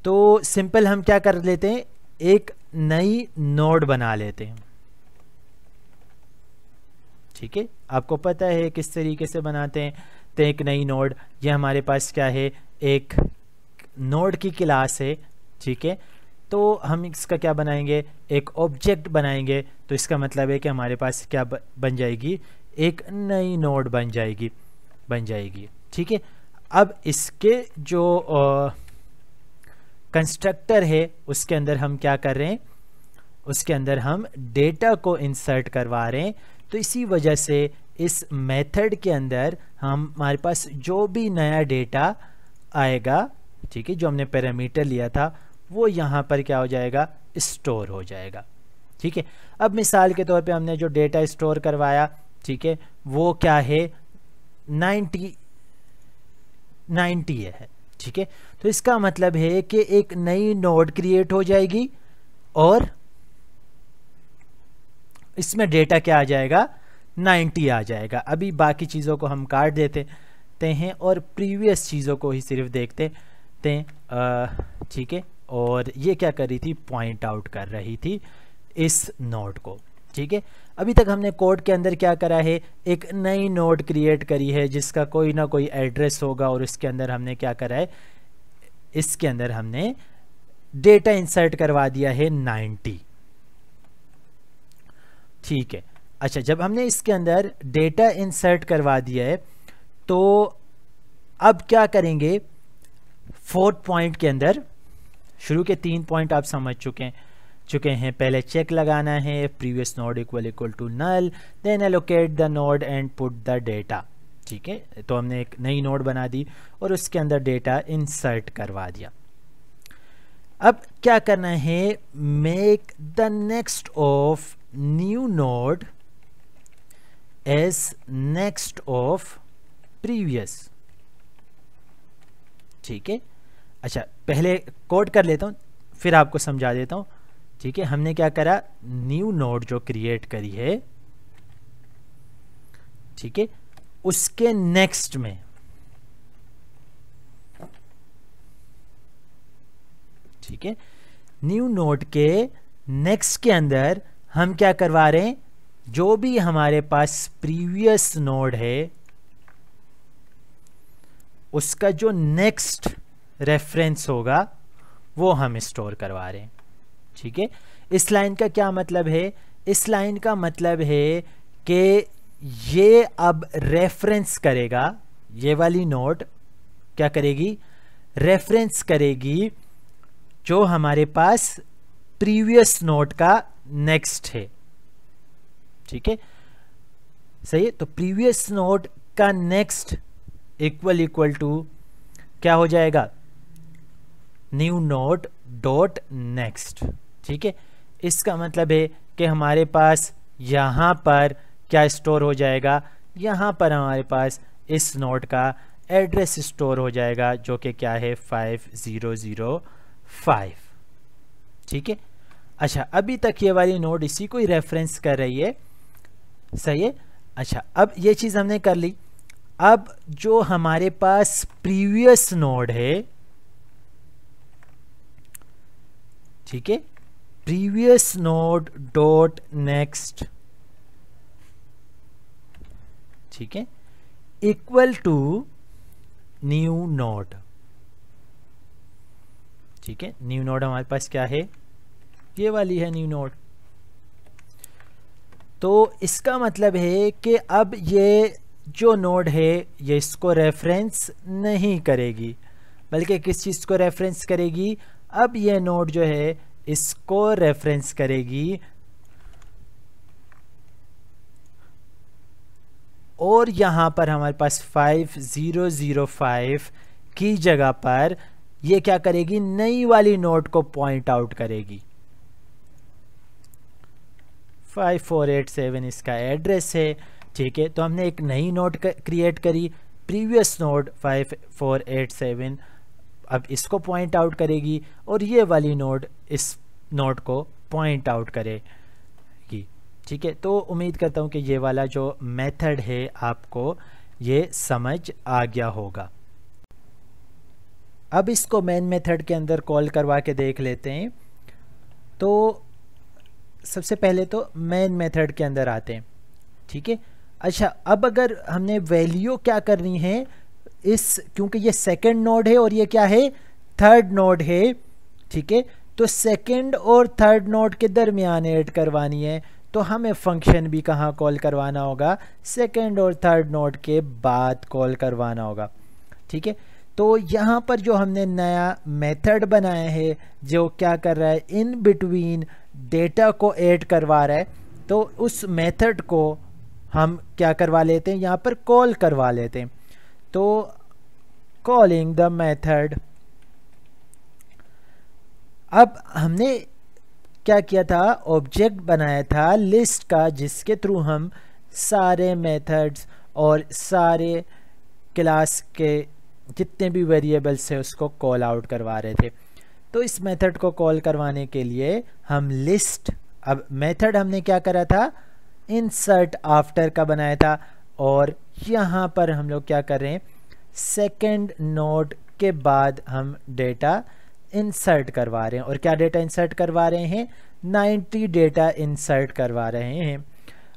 तो सिंपल हम क्या कर लेते हैं, एक नई नोड बना लेते हैं, ठीक है। आपको पता है किस तरीके से बनाते हैं, तो एक नई नोड, ये हमारे पास क्या है, एक नोड की क्लास है, ठीक है। तो हम इसका क्या बनाएंगे, एक ऑब्जेक्ट बनाएंगे। तो इसका मतलब है कि हमारे पास क्या बन जाएगी, एक नई नोड बन जाएगी, ठीक है। अब इसके जो कंस्ट्रक्टर है उसके अंदर हम क्या कर रहे हैं, उसके अंदर हम डेटा को इंसर्ट करवा रहे हैं। तो इसी वजह से इस मेथड के अंदर हमारे पास जो भी नया डेटा आएगा, ठीक है, जो हमने पैरामीटर लिया था वो यहाँ पर क्या हो जाएगा, स्टोर हो जाएगा। ठीक है, अब मिसाल के तौर पे हमने जो डेटा स्टोर करवाया, ठीक है, वो क्या है, 90 है। ठीक है, तो इसका मतलब है कि एक नई नोड क्रिएट हो जाएगी और इसमें डेटा क्या आ जाएगा, 90 आ जाएगा। अभी बाकी चीज़ों को हम काट देते हैं और प्रीवियस चीज़ों को ही सिर्फ देखते हैं। ठीक है, और ये क्या कर रही थी, पॉइंट आउट कर रही थी इस नोड को। ठीक है, अभी तक हमने कोड के अंदर क्या करा है, एक नई नोड क्रिएट करी है जिसका कोई ना कोई एड्रेस होगा और उसके अंदर हमने क्या करा है, इसके अंदर हमने डेटा इंसर्ट करवा दिया है 90। ठीक है, अच्छा, जब हमने इसके अंदर डेटा इंसर्ट करवा दिया है तो अब क्या करेंगे, 4th पॉइंट के अंदर, शुरू के 3 पॉइंट आप समझ चुके हैं। पहले चेक लगाना है, previous node equal to null, then allocate the node and put the data. ठीक है, तो हमने एक नई नोड बना दी और उसके अंदर डेटा इंसर्ट करवा दिया। अब क्या करना है, make the next of new node as next of previous. ठीक है, अच्छा, पहले कोड कर लेता हूं फिर आपको समझा देता हूं। ठीक है, हमने क्या करा, न्यू नोड जो क्रिएट करी है, ठीक है, उसके नेक्स्ट में, ठीक है, न्यू नोड के नेक्स्ट के अंदर हम क्या करवा रहे हैं, जो भी हमारे पास प्रीवियस नोड है उसका जो नेक्स्ट रेफरेंस होगा वो हम स्टोर करवा रहे हैं। ठीक है, इस लाइन का क्या मतलब है, इस लाइन का मतलब है कि ये अब रेफरेंस करेगा, ये वाली नोड क्या करेगी, रेफरेंस करेगी जो हमारे पास प्रीवियस नोड का नेक्स्ट है। ठीक है, सही है, तो प्रीवियस नोड का नेक्स्ट इक्वल टू क्या हो जाएगा, न्यू नोड डॉट नेक्स्ट। ठीक है, इसका मतलब है कि हमारे पास यहां पर क्या स्टोर हो जाएगा, यहां पर हमारे पास इस नोड का एड्रेस स्टोर हो जाएगा जो कि क्या है, 5005। ठीक है, अच्छा, अभी तक ये वाली नोड इसी को ही रेफरेंस कर रही है, सही है। अच्छा, अब ये चीज हमने कर ली। अब जो हमारे पास प्रीवियस नोड है, ठीक है, प्रीवियस नोड डॉट नेक्स्ट, ठीक है, इक्वल टू न्यू नोड। ठीक है, न्यू नोड हमारे पास क्या है, ये वाली है न्यू नोड। तो इसका मतलब है कि अब ये जो नोड है ये इसको रेफरेंस नहीं करेगी, बल्कि किस चीज़ को रेफरेंस करेगी, अब ये नोड जो है इसको रेफरेंस करेगी और यहां पर हमारे पास 5005 की जगह पर ये क्या करेगी, नई वाली नोड को पॉइंट आउट करेगी। 5487 इसका एड्रेस है। ठीक है, तो हमने एक नई नोड क्रिएट करी, प्रीवियस नोड 5487, अब इसको पॉइंट आउट करेगी और ये वाली नोड इस नोड को पॉइंट आउट करेगी। ठीक है, तो उम्मीद करता हूँ कि ये वाला जो मेथड है आपको ये समझ आ गया होगा। अब इसको मेन मेथड के अंदर कॉल करवा के देख लेते हैं। तो सबसे पहले तो मेन मेथड के अंदर आते हैं। ठीक है, अच्छा, अब अगर हमने वैल्यू क्या करनी है इस, क्योंकि ये सेकंड नोड है और ये क्या है, थर्ड नोड है। ठीक है, तो सेकंड और थर्ड नोड के दरमियान ऐड करवानी है, तो हमें फंक्शन भी कहाँ कॉल करवाना होगा, सेकंड और थर्ड नोड के बाद कॉल करवाना होगा। ठीक है, तो यहाँ पर जो हमने नया मेथड बनाया है जो क्या कर रहा है, इन बिटवीन डेटा को ऐड करवा रहा है, तो उस मेथड को हम क्या करवा लेते हैं, यहाँ पर कॉल करवा लेते हैं। तो कॉलिंग द मेथड, अब हमने क्या किया था, ऑब्जेक्ट बनाया था लिस्ट का, जिसके थ्रू हम सारे मेथड्स और सारे क्लास के जितने भी वेरिएबल्स है उसको कॉल आउट करवा रहे थे। तो इस मेथड को कॉल करवाने के लिए हम लिस्ट, अब मेथड हमने क्या करा था, इंसर्ट आफ्टर का बनाया था, और यहाँ पर हम लोग क्या कर रहे हैं, सेकंड नोड के बाद हम डेटा इंसर्ट करवा रहे हैं। और क्या डेटा इंसर्ट करवा रहे हैं, 90 डेटा इंसर्ट करवा रहे हैं।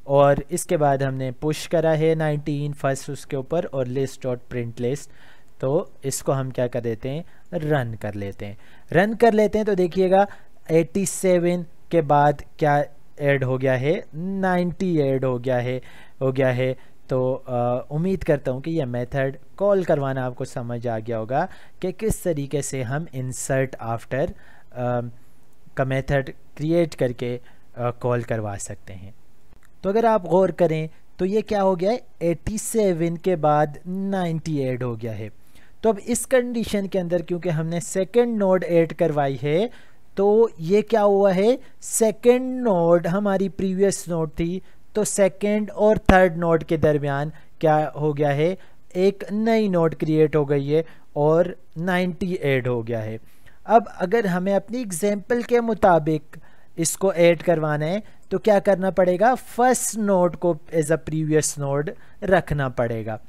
और इसके बाद हमने पुश करा है 19 फर्स्ट उसके ऊपर और लिस्ट डॉट प्रिंट लिस्ट। तो इसको हम क्या कर देते हैं, रन कर लेते हैं। रन कर लेते हैं तो देखिएगा 87 के बाद क्या ऐड हो गया है, 90 ऐड हो गया है। तो उम्मीद करता हूँ कि यह मेथड कॉल करवाना आपको समझ आ गया होगा कि किस तरीके से हम इंसर्ट आफ्टर का मेथड क्रिएट करके कॉल करवा सकते हैं। तो अगर आप गौर करें तो ये क्या हो गया है, 87 के बाद 90 ऐड हो गया है। तो अब इस कंडीशन के अंदर क्योंकि हमने सेकंड नोड ऐड करवाई है, तो ये क्या हुआ है, सेकंड नोड हमारी प्रीवियस नोड थी, तो सेकंड और थर्ड नोड के दरमियान क्या हो गया है, एक नई नोड क्रिएट हो गई है और 90 ऐड हो गया है। अब अगर हमें अपनी एग्जांपल के मुताबिक इसको ऐड करवाना है तो क्या करना पड़ेगा, फर्स्ट नोड को एज अ प्रीवियस नोड रखना पड़ेगा।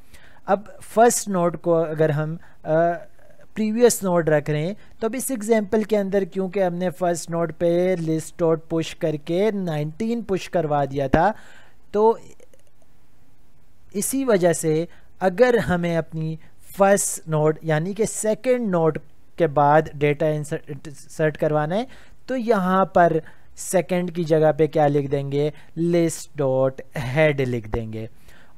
अब फर्स्ट नोड को अगर हम प्रीवियस नोड रख रहे हैं तो अब इस एग्जांपल के अंदर क्योंकि हमने फर्स्ट नोड पे लिस्ट डॉट पुश करके 19 पुश करवा दिया था, तो इसी वजह से अगर हमें अपनी फर्स्ट नोड यानी कि सेकंड नोड के बाद डेटा इंसर्ट करवाना है तो यहाँ पर सेकंड की जगह पे क्या लिख देंगे, लिस्ट डॉट हेड लिख देंगे।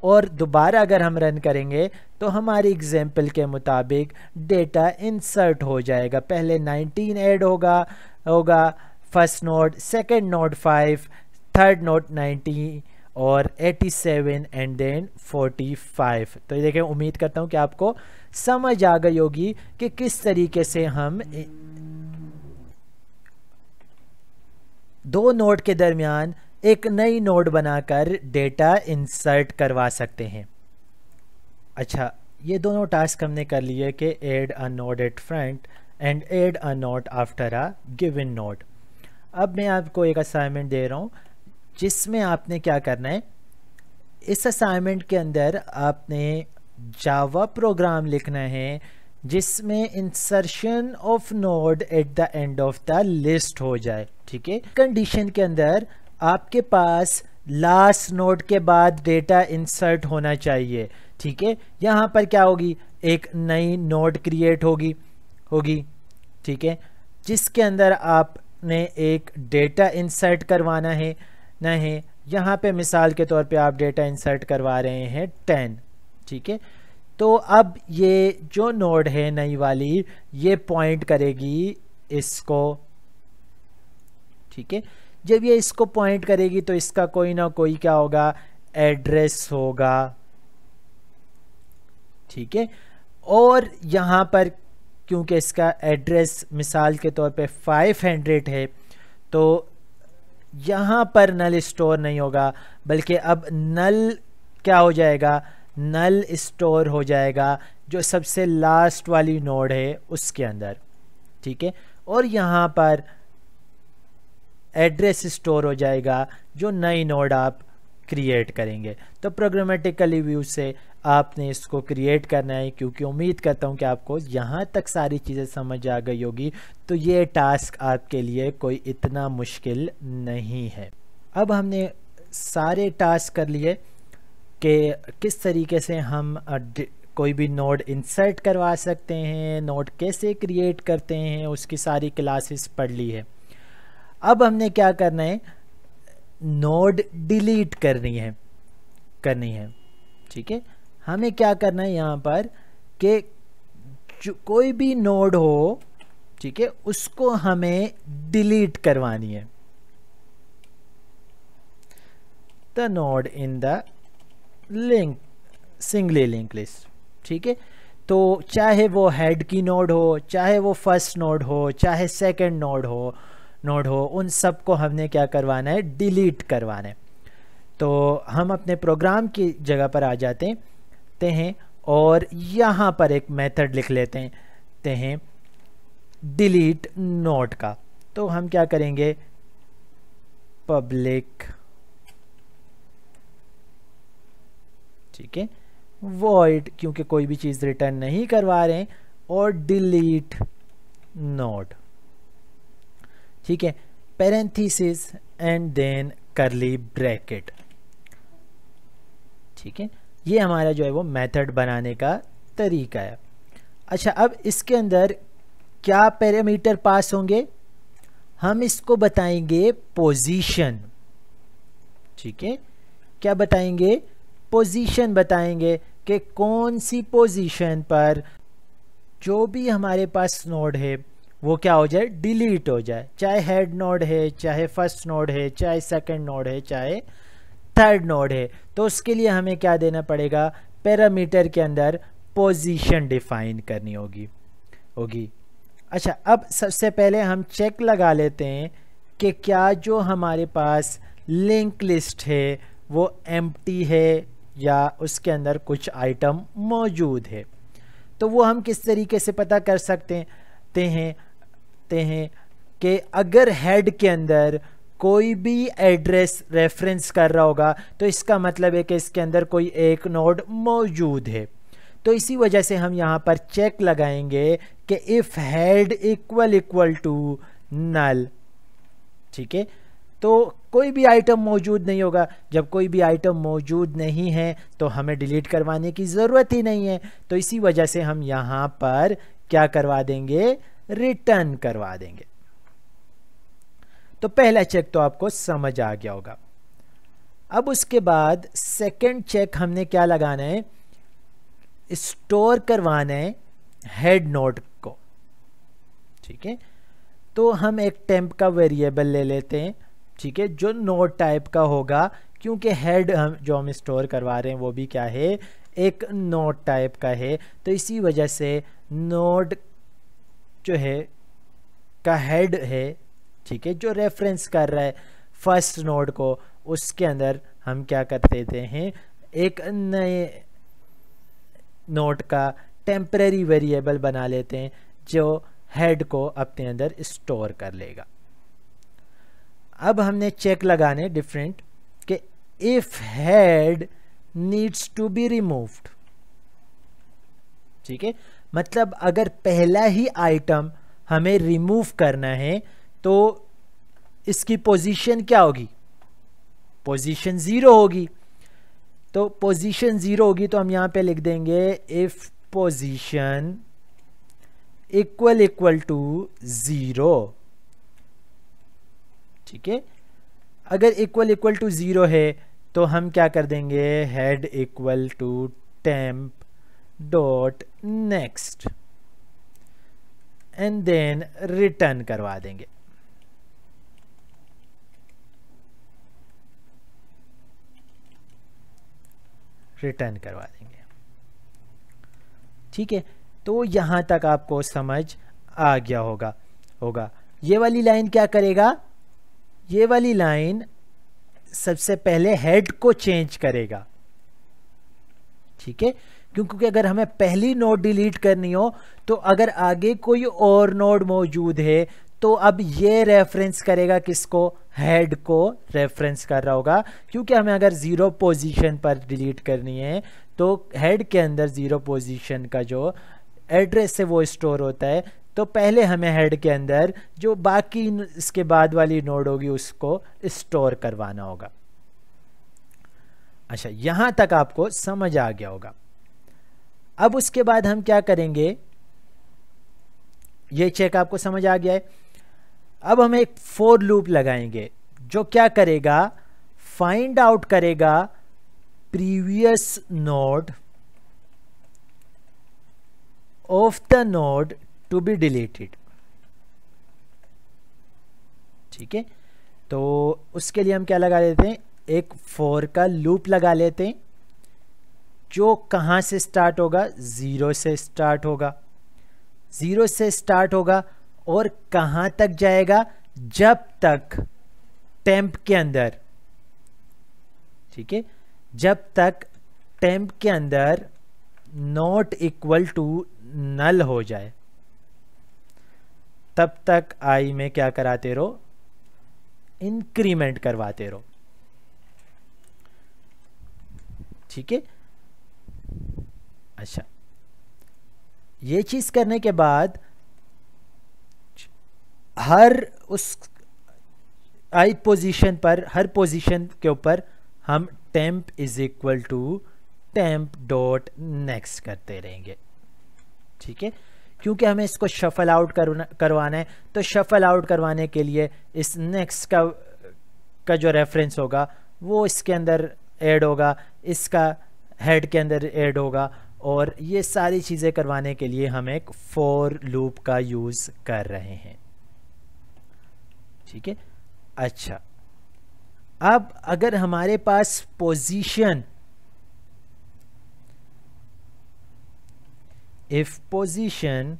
और दोबारा अगर हम रन करेंगे तो हमारी एग्जाम्पल के मुताबिक डेटा इंसर्ट हो जाएगा। पहले 19 ऐड होगा first node, second node 5, third node 90 और 87 एंड देन 45। तो ये देखें, उम्मीद करता हूँ कि आपको समझ आ गई होगी कि किस तरीके से हम दो नोड के दरमियान एक नई नोड बनाकर डेटा इंसर्ट करवा सकते हैं। अच्छा, ये दोनों टास्क हमने कर लिए कि add a node eight front end add a node after a given node. अब मैं आपको एक असाइनमेंट दे रहा हूँ जिसमें आपने क्या करना है, इस असाइनमेंट के अंदर आपने जावा प्रोग्राम लिखना है जिसमें insertion of node at the end of the list हो जाए। ठीक है, कंडीशन के अंदर आपके पास लास्ट नोड के बाद डेटा इंसर्ट होना चाहिए। ठीक है, यहाँ पर क्या होगी, एक नई नोड क्रिएट होगी। ठीक है, जिसके अंदर आपने एक डेटा इंसर्ट करवाना है नहीं, यहाँ पे मिसाल के तौर पे आप डेटा इंसर्ट करवा रहे हैं 10। ठीक है, तो अब ये जो नोड है नई वाली, ये पॉइंट करेगी इसको। ठीक है, जब ये इसको पॉइंट करेगी तो इसका कोई ना कोई क्या होगा, एड्रेस होगा। ठीक है, और यहाँ पर क्योंकि इसका एड्रेस मिसाल के तौर पे 500 है, तो यहाँ पर नल स्टोर नहीं होगा, बल्कि अब नल क्या हो जाएगा, नल स्टोर हो जाएगा जो सबसे लास्ट वाली नोड है उसके अंदर। ठीक है, और यहाँ पर एड्रेस स्टोर हो जाएगा जो नई नोड आप क्रिएट करेंगे। तो प्रोग्रामेटिकली व्यू से आपने इसको क्रिएट करना है, क्योंकि उम्मीद करता हूँ कि आपको यहाँ तक सारी चीज़ें समझ आ गई होगी। तो ये टास्क आपके लिए कोई इतना मुश्किल नहीं है। अब हमने सारे टास्क कर लिए कि किस तरीके से हम कोई भी नोड इंसर्ट करवा सकते हैं, नोड कैसे क्रिएट करते हैं, उसकी सारी क्लासेस पढ़ ली है। अब हमने क्या करना है, नोड डिलीट करनी है। ठीक है, हमें क्या करना है यहाँ पर कि कोई भी नोड हो, ठीक है, उसको हमें डिलीट करवानी है, the node in the link singly link list, ठीक है। तो चाहे वो हेड की नोड हो, चाहे वो फर्स्ट नोड हो, चाहे सेकंड नोड हो, उन सबको हमने क्या करवाना है, डिलीट करवाना है। तो हम अपने प्रोग्राम की जगह पर आ जाते हैं और यहाँ पर एक मेथड लिख लेते हैं डिलीट नोड का। तो हम क्या करेंगे, पब्लिक, ठीक है, वॉइड, क्योंकि कोई भी चीज़ रिटर्न नहीं करवा रहे हैं, और डिलीट नोड, ठीक है, parenthesis and then curly bracket, ठीक है। ये हमारा जो है वो मेथड बनाने का तरीका है। अच्छा, अब इसके अंदर क्या पैरामीटर पास होंगे, हम इसको बताएंगे पोजीशन, ठीक है। क्या बताएंगे, पोजीशन बताएंगे कि कौन सी पोजीशन पर जो भी हमारे पास नोड है वो क्या हो जाए, डिलीट हो जाए, चाहे हेड नोड है, चाहे फर्स्ट नोड है, चाहे सेकंड नोड है, चाहे थर्ड नोड है। तो उसके लिए हमें क्या देना पड़ेगा, पैरामीटर के अंदर पोजीशन डिफाइन करनी होगी। अच्छा, अब सबसे पहले हम चेक लगा लेते हैं कि क्या जो हमारे पास लिंक लिस्ट है वो एम्प्टी है या उसके अंदर कुछ आइटम मौजूद है। तो वो हम किस तरीके से पता कर सकते हैं कि अगर हेड के अंदर कोई भी एड्रेस रेफरेंस कर रहा होगा तो इसका मतलब है कि इसके अंदर कोई एक नोड मौजूद है। तो इसी वजह से हम यहाँ पर चेक लगाएंगे कि if head equal to null, ठीक है। तो कोई भी आइटम मौजूद नहीं होगा। जब कोई भी आइटम मौजूद नहीं है तो हमें डिलीट करवाने की ज़रूरत ही नहीं है। तो इसी वजह से हम यहाँ पर क्या करवा देंगे, रिटर्न करवा देंगे। तो पहला चेक तो आपको समझ आ गया होगा। अब उसके बाद सेकंड चेक हमने क्या लगाना है, स्टोर करवाना है हेड नोड को, ठीक है। तो हम एक टेम्प का वेरिएबल ले लेते हैं, ठीक है, जो नोड टाइप का होगा, क्योंकि हेड जो हम स्टोर करवा रहे हैं वो भी क्या है, एक नोड टाइप का है। तो इसी वजह से नोड जो है का हेड है, ठीक है, जो रेफरेंस कर रहा है फर्स्ट नोड को, उसके अंदर हम क्या कर देते हैं, एक नए नोड का टेम्परेरी वेरिएबल बना लेते हैं जो हेड को अपने अंदर स्टोर कर लेगा। अब हमने चेक लगाने डिफरेंट कि if head needs to be removed, ठीक है, मतलब अगर पहला ही आइटम हमें रिमूव करना है तो इसकी पोजीशन क्या होगी, पोजीशन 0 होगी। तो पोजीशन 0 होगी तो हम यहां पे लिख देंगे इफ पोजीशन इक्वल टू 0, ठीक है। अगर इक्वल टू 0 है तो हम क्या कर देंगे, head equal to temp dot next and then return करवा देंगे। रिटर्न करवा देंगे, ठीक है। तो यहां तक आपको समझ आ गया होगा। ये वाली लाइन क्या करेगा, ये वाली लाइन सबसे पहले हेड को चेंज करेगा, ठीक है, क्योंकि अगर हमें पहली नोड डिलीट करनी हो तो अगर आगे कोई और नोड मौजूद है तो अब ये रेफरेंस करेगा किसको, हेड को रेफरेंस कर रहा होगा। क्योंकि हमें अगर 0 पोजीशन पर डिलीट करनी है तो हेड के अंदर 0 पोजीशन का जो एड्रेस है वो स्टोर होता है। तो पहले हमें हेड के अंदर जो बाकी इसके बाद वाली नोड होगी उसको स्टोर करवाना होगा। अच्छा, यहां तक आपको समझ आ गया होगा। अब उसके बाद हम क्या करेंगे, ये चेक आपको समझ आ गया है। अब हम एक फॉर लूप लगाएंगे जो क्या करेगा, फाइंड आउट करेगा previous node of the node to be deleted. ठीक है, तो उसके लिए हम क्या लगा लेते हैं, एक फॉर का लूप लगा लेते हैं जो कहाँ से स्टार्ट होगा, 0 से स्टार्ट होगा, 0 से स्टार्ट होगा और कहाँ तक जाएगा, जब तक टेम्प के अंदर, ठीक है, जब तक टेम्प के अंदर नॉट इक्वल टू नल हो जाए तब तक आई में क्या कराते रहो, इंक्रीमेंट करवाते रहो। ठीक है, अच्छा, ये चीज करने के बाद हर उस आई पोजीशन पर, हर पोजीशन के ऊपर हम temp is equal to temp dot next करते रहेंगे। ठीक है, क्योंकि हमें इसको शफल आउट करवाना है, तो शफल आउट करवाने के लिए इस नेक्स्ट का जो रेफरेंस होगा वो इसके अंदर ऐड होगा, इसका हेड के अंदर ऐड होगा, और ये सारी चीज़ें करवाने के लिए हम एक फॉर लूप का यूज़ कर रहे हैं। ठीक है, अच्छा, अब अगर हमारे पास position, if position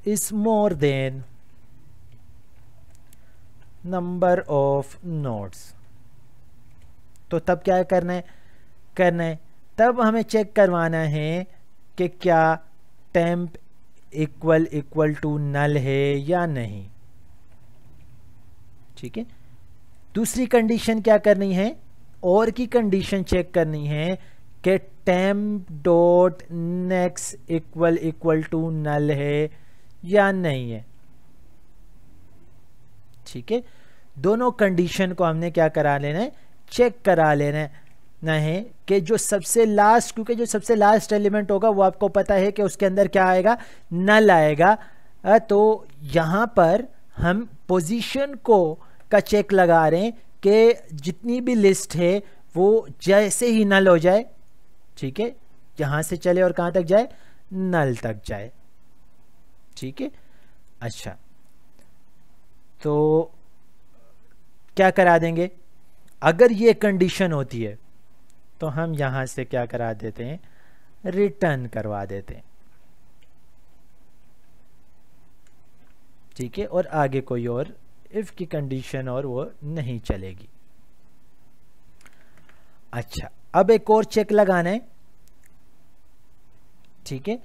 is more than number of nodes, तो तब क्या करना है, तब हमें चेक करवाना है कि क्या टेम्प इक्वल टू नल है या नहीं। ठीक है, दूसरी कंडीशन क्या करनी है, और की कंडीशन चेक करनी है कि temp dot next equal to null है या नहीं है। ठीक है, दोनों कंडीशन को हमने क्या करा लेना है, चेक करा लेना है कि जो सबसे लास्ट, क्योंकि जो सबसे लास्ट एलिमेंट होगा वो आपको पता है कि उसके अंदर क्या आएगा, नल आएगा। तो यहां पर हम पोजीशन का चेक लगा रहे हैं कि जितनी भी लिस्ट है वो जैसे ही नल हो जाए, ठीक है, यहां से चले और कहां तक जाए, नल तक जाए। ठीक है, अच्छा, तो क्या करा देंगे, अगर ये कंडीशन होती है तो हम यहां से क्या करा देते हैं, रिटर्न करवा देते हैं। ठीक है, और आगे कोई और इफ की कंडीशन और वो नहीं चलेगी। अच्छा, अब एक और चेक लगाना है। ठीक है,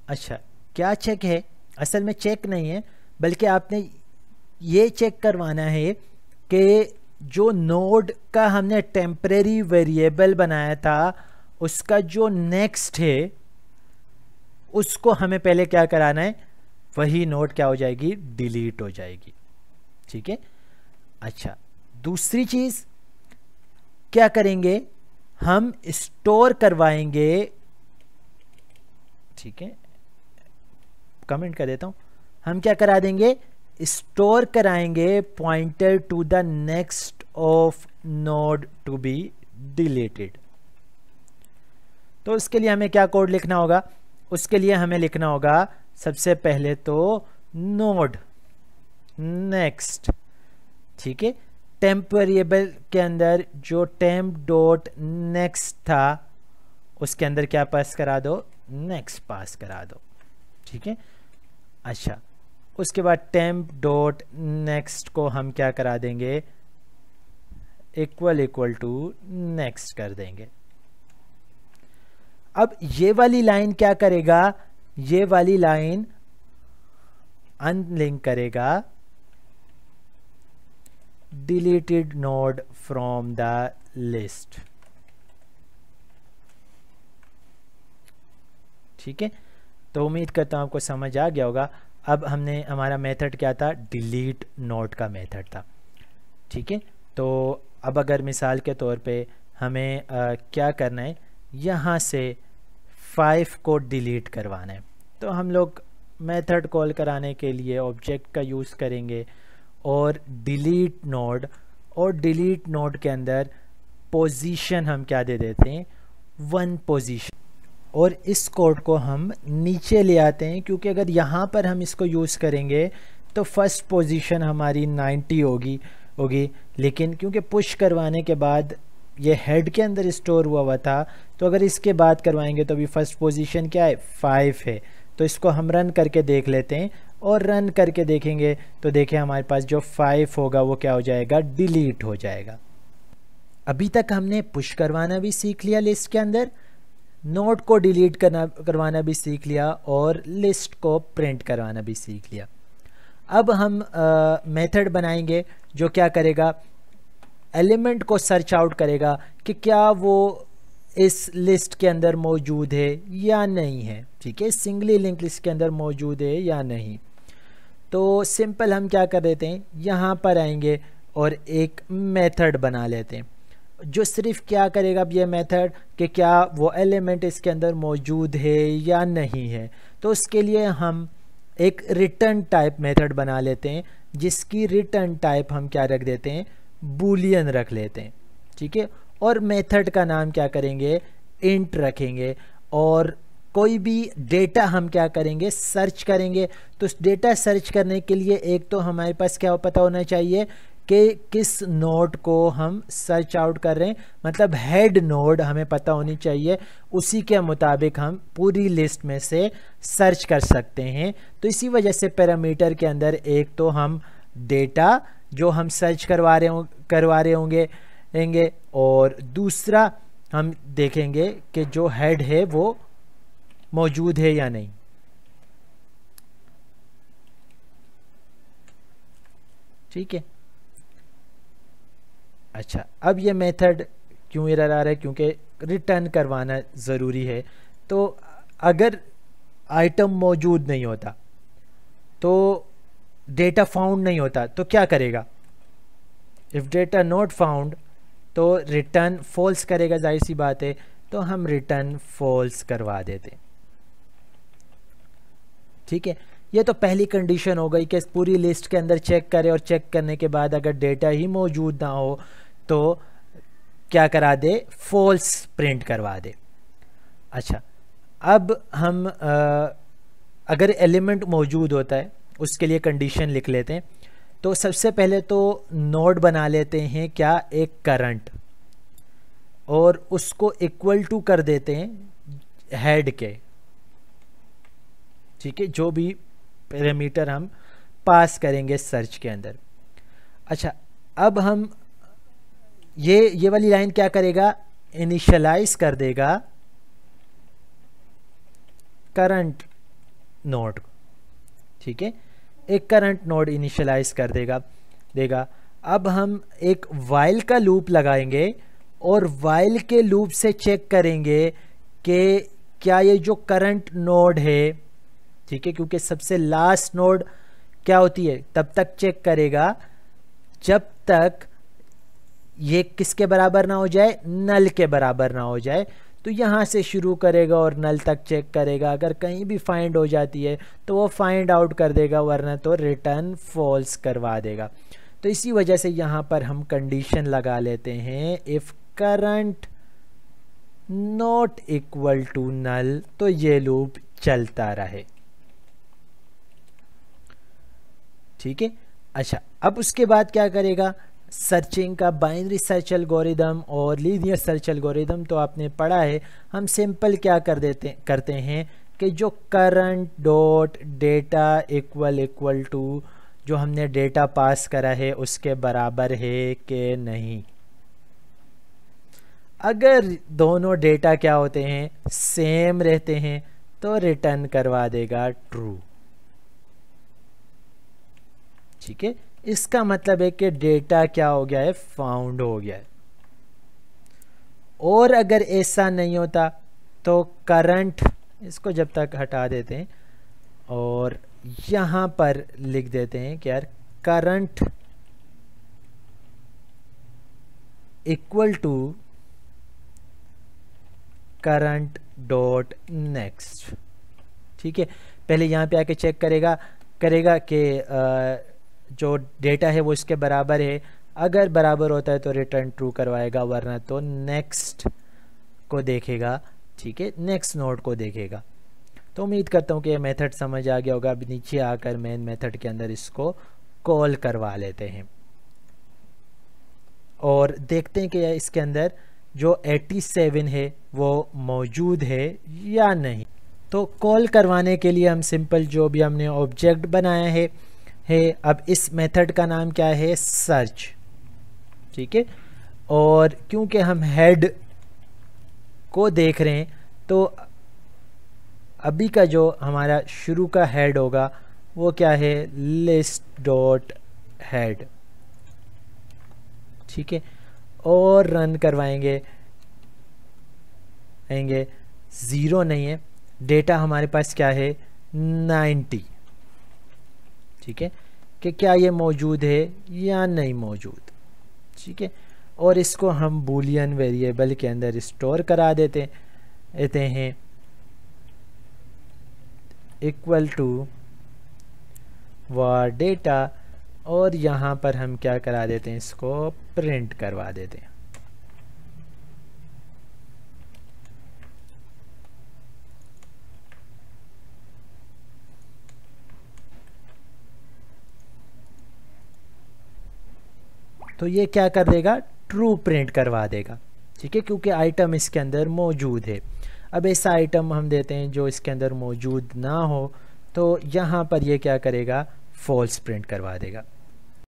अच्छा, क्या चेक है, असल में चेक नहीं है, बल्कि आपने ये चेक करवाना है कि जो नोड का हमने टेम्परेरी वेरिएबल बनाया था उसका जो नेक्स्ट है उसको हमें पहले क्या कराना है, वही नोड क्या हो जाएगी, डिलीट हो जाएगी। ठीक है, अच्छा, दूसरी चीज क्या करेंगे, हम स्टोर करवाएंगे। ठीक है, कमेंट कर देता हूं, हम क्या करा देंगे, स्टोर कराएंगे pointer to the next of node to be deleted. तो उसके लिए हमें क्या कोड लिखना होगा, उसके लिए हमें लिखना होगा सबसे पहले तो नोड नेक्स्ट। ठीक है, टेम्प वेरिएबल के अंदर जो टेम्प डॉट नेक्स्ट था उसके अंदर क्या पास करा दो, नेक्स्ट पास करा दो। ठीक है, अच्छा, उसके बाद टेम्प डॉट नेक्स्ट को हम क्या करा देंगे, इक्वल टू नेक्स्ट कर देंगे। अब ये वाली लाइन क्या करेगा, ये वाली लाइन अनलिंक करेगा deleted node from the list. ठीक है, तो उम्मीद करता हूं आपको समझ आ गया होगा। अब हमने, हमारा मेथड क्या था, डिलीट नोड का मेथड था। ठीक है, तो अब अगर मिसाल के तौर पे हमें क्या करना है, यहाँ से 5 को डिलीट करवाना है, तो हम लोग मेथड कॉल कराने के लिए ऑब्जेक्ट का यूज़ करेंगे और डिलीट नोड, और डिलीट नोड के अंदर पोजीशन हम क्या दे देते हैं, 1 पोजीशन, और इस कोड को हम नीचे ले आते हैं, क्योंकि अगर यहाँ पर हम इसको यूज़ करेंगे तो फर्स्ट पोजीशन हमारी 90 होगी, लेकिन क्योंकि पुश करवाने के बाद ये हेड के अंदर स्टोर हुआ था, तो अगर इसके बाद करवाएंगे तो अभी फर्स्ट पोजीशन क्या है, 5 है। तो इसको हम रन करके देख लेते हैं, और रन करके देखेंगे तो देखें हमारे पास जो 5 होगा वो क्या हो जाएगा, डिलीट हो जाएगा। अभी तक हमने पुश करवाना भी सीख लिया लिस्ट के अंदर, नोड को डिलीट करवाना भी सीख लिया, और लिस्ट को प्रिंट करवाना भी सीख लिया। अब हम मेथड बनाएंगे जो क्या करेगा, एलिमेंट को सर्च आउट करेगा कि क्या वो इस लिस्ट के अंदर मौजूद है या नहीं है। ठीक है, सिंगली लिंक लिस्ट के अंदर मौजूद है या नहीं। तो सिंपल हम क्या कर देते हैं, यहाँ पर आएंगे और एक मेथड बना लेते हैं जो सिर्फ क्या करेगा, अब ये मेथड कि क्या वो एलिमेंट इसके अंदर मौजूद है या नहीं है। तो उसके लिए हम एक रिटर्न टाइप मेथड बना लेते हैं, जिसकी रिटर्न टाइप हम क्या रख देते हैं, बूलियन रख लेते हैं। ठीक है, और मेथड का नाम क्या करेंगे, इंट रखेंगे, और कोई भी डेटा हम क्या करेंगे, सर्च करेंगे। तो उस डेटा सर्च करने के लिए एक तो हमारे पास क्या पता होना चाहिए कि किस नोड को हम सर्च आउट कर रहे हैं, मतलब हेड नोड हमें पता होनी चाहिए, उसी के मुताबिक हम पूरी लिस्ट में से सर्च कर सकते हैं। तो इसी वजह से पैरामीटर के अंदर एक तो हम डेटा जो हम सर्च करवा रहे होंगे, और दूसरा हम देखेंगे कि जो हेड है वो मौजूद है या नहीं। ठीक है, अच्छा, अब ये मेथड क्यों एरर आ रहा है, क्योंकि रिटर्न करवाना ज़रूरी है। तो अगर आइटम मौजूद नहीं होता, तो डेटा फाउंड नहीं होता, तो क्या करेगा, इफ़ डेटा नॉट फाउंड तो रिटर्न फॉल्स करेगा, जाहिर सी बात है। तो हम रिटर्न फॉल्स करवा देते। ठीक है, ये तो पहली कंडीशन हो गई कि पूरी लिस्ट के अंदर चेक करे, और चेक करने के बाद अगर डेटा ही मौजूद ना हो तो क्या करा दे, फॉल्स प्रिंट करवा दे। अच्छा, अब हम अगर एलिमेंट मौजूद होता है उसके लिए कंडीशन लिख लेते हैं। तो सबसे पहले तो नोड बना लेते हैं क्या, एक करंट, और उसको इक्वल टू कर देते हैं हेड के। ठीक है, जो भी पैरामीटर हम पास करेंगे सर्च के अंदर। अच्छा, अब हम ये वाली लाइन क्या करेगा, इनिशियलाइज कर देगा करंट नोड। ठीक है, एक करंट नोड इनिशियलाइज कर देगा। अब हम एक वाइल का लूप लगाएंगे, और वाइल के लूप से चेक करेंगे कि क्या ये जो करंट नोड है, ठीक है, क्योंकि सबसे लास्ट नोड क्या होती है, तब तक चेक करेगा जब तक ये किसके बराबर ना हो जाए, नल के बराबर ना हो जाए। तो यहाँ से शुरू करेगा और नल तक चेक करेगा, अगर कहीं भी फाइंड हो जाती है तो वो फाइंड आउट कर देगा, वरना तो रिटर्न फॉल्स करवा देगा। तो इसी वजह से यहाँ पर हम कंडीशन लगा लेते हैं, if current not equal to null, तो ये लूप चलता रहे। ठीक है, अच्छा, अब उसके बाद क्या करेगा, सर्चिंग का बाइनरी सर्च एल्गोरिदम और लीनियर सर्च एल्गोरिदम तो आपने पढ़ा है। हम सिंपल क्या करते हैं कि जो current dot data equal to जो हमने डेटा पास करा है उसके बराबर है कि नहीं। अगर दोनों डेटा क्या होते हैं, सेम रहते हैं, तो रिटर्न करवा देगा ट्रू। ठीक है, इसका मतलब है कि डेटा क्या हो गया है, फाउंड हो गया है। और अगर ऐसा नहीं होता तो करंट, इसको जब तक हटा देते हैं और यहाँ पर लिख देते हैं कि यार current equal to current dot next. ठीक है, पहले यहाँ पे आके चेक करेगा कि जो डेटा है वो इसके बराबर है। अगर बराबर होता है तो रिटर्न ट्रू करवाएगा, वरना तो नेक्स्ट को देखेगा, ठीक है, नेक्स्ट नोड को देखेगा। तो उम्मीद करता हूँ कि ये मेथड समझ आ गया होगा। अब नीचे आकर मेन मेथड के अंदर इसको कॉल करवा लेते हैं और देखते हैं कि इसके अंदर जो 87 है वो मौजूद है या नहीं। तो कॉल करवाने के लिए हम सिंपल जो भी हमने ऑब्जेक्ट बनाया है अब इस मेथड का नाम क्या है, सर्च, ठीक है। और क्योंकि हम हेड को देख रहे हैं तो अभी का जो हमारा शुरू का हेड होगा वो क्या है, लिस्ट डॉट हेड, ठीक है। और रन करवाएंगे, आएंगे 0 नहीं है, डेटा हमारे पास क्या है 90, ठीक है, कि क्या ये मौजूद है या नहीं मौजूद, ठीक है। और इसको हम बूलियन वेरिएबल के अंदर स्टोर करा देते हैं इक्वल टू var डेटा, और यहाँ पर हम क्या करा देते हैं, इसको प्रिंट करवा देते हैं। तो ये क्या कर देगा, ट्रू प्रिंट करवा देगा, ठीक है, क्योंकि आइटम इसके अंदर मौजूद है। अब ऐसा आइटम हम देते हैं जो इसके अंदर मौजूद ना हो, तो यहाँ पर ये क्या करेगा, फॉल्स प्रिंट करवा देगा।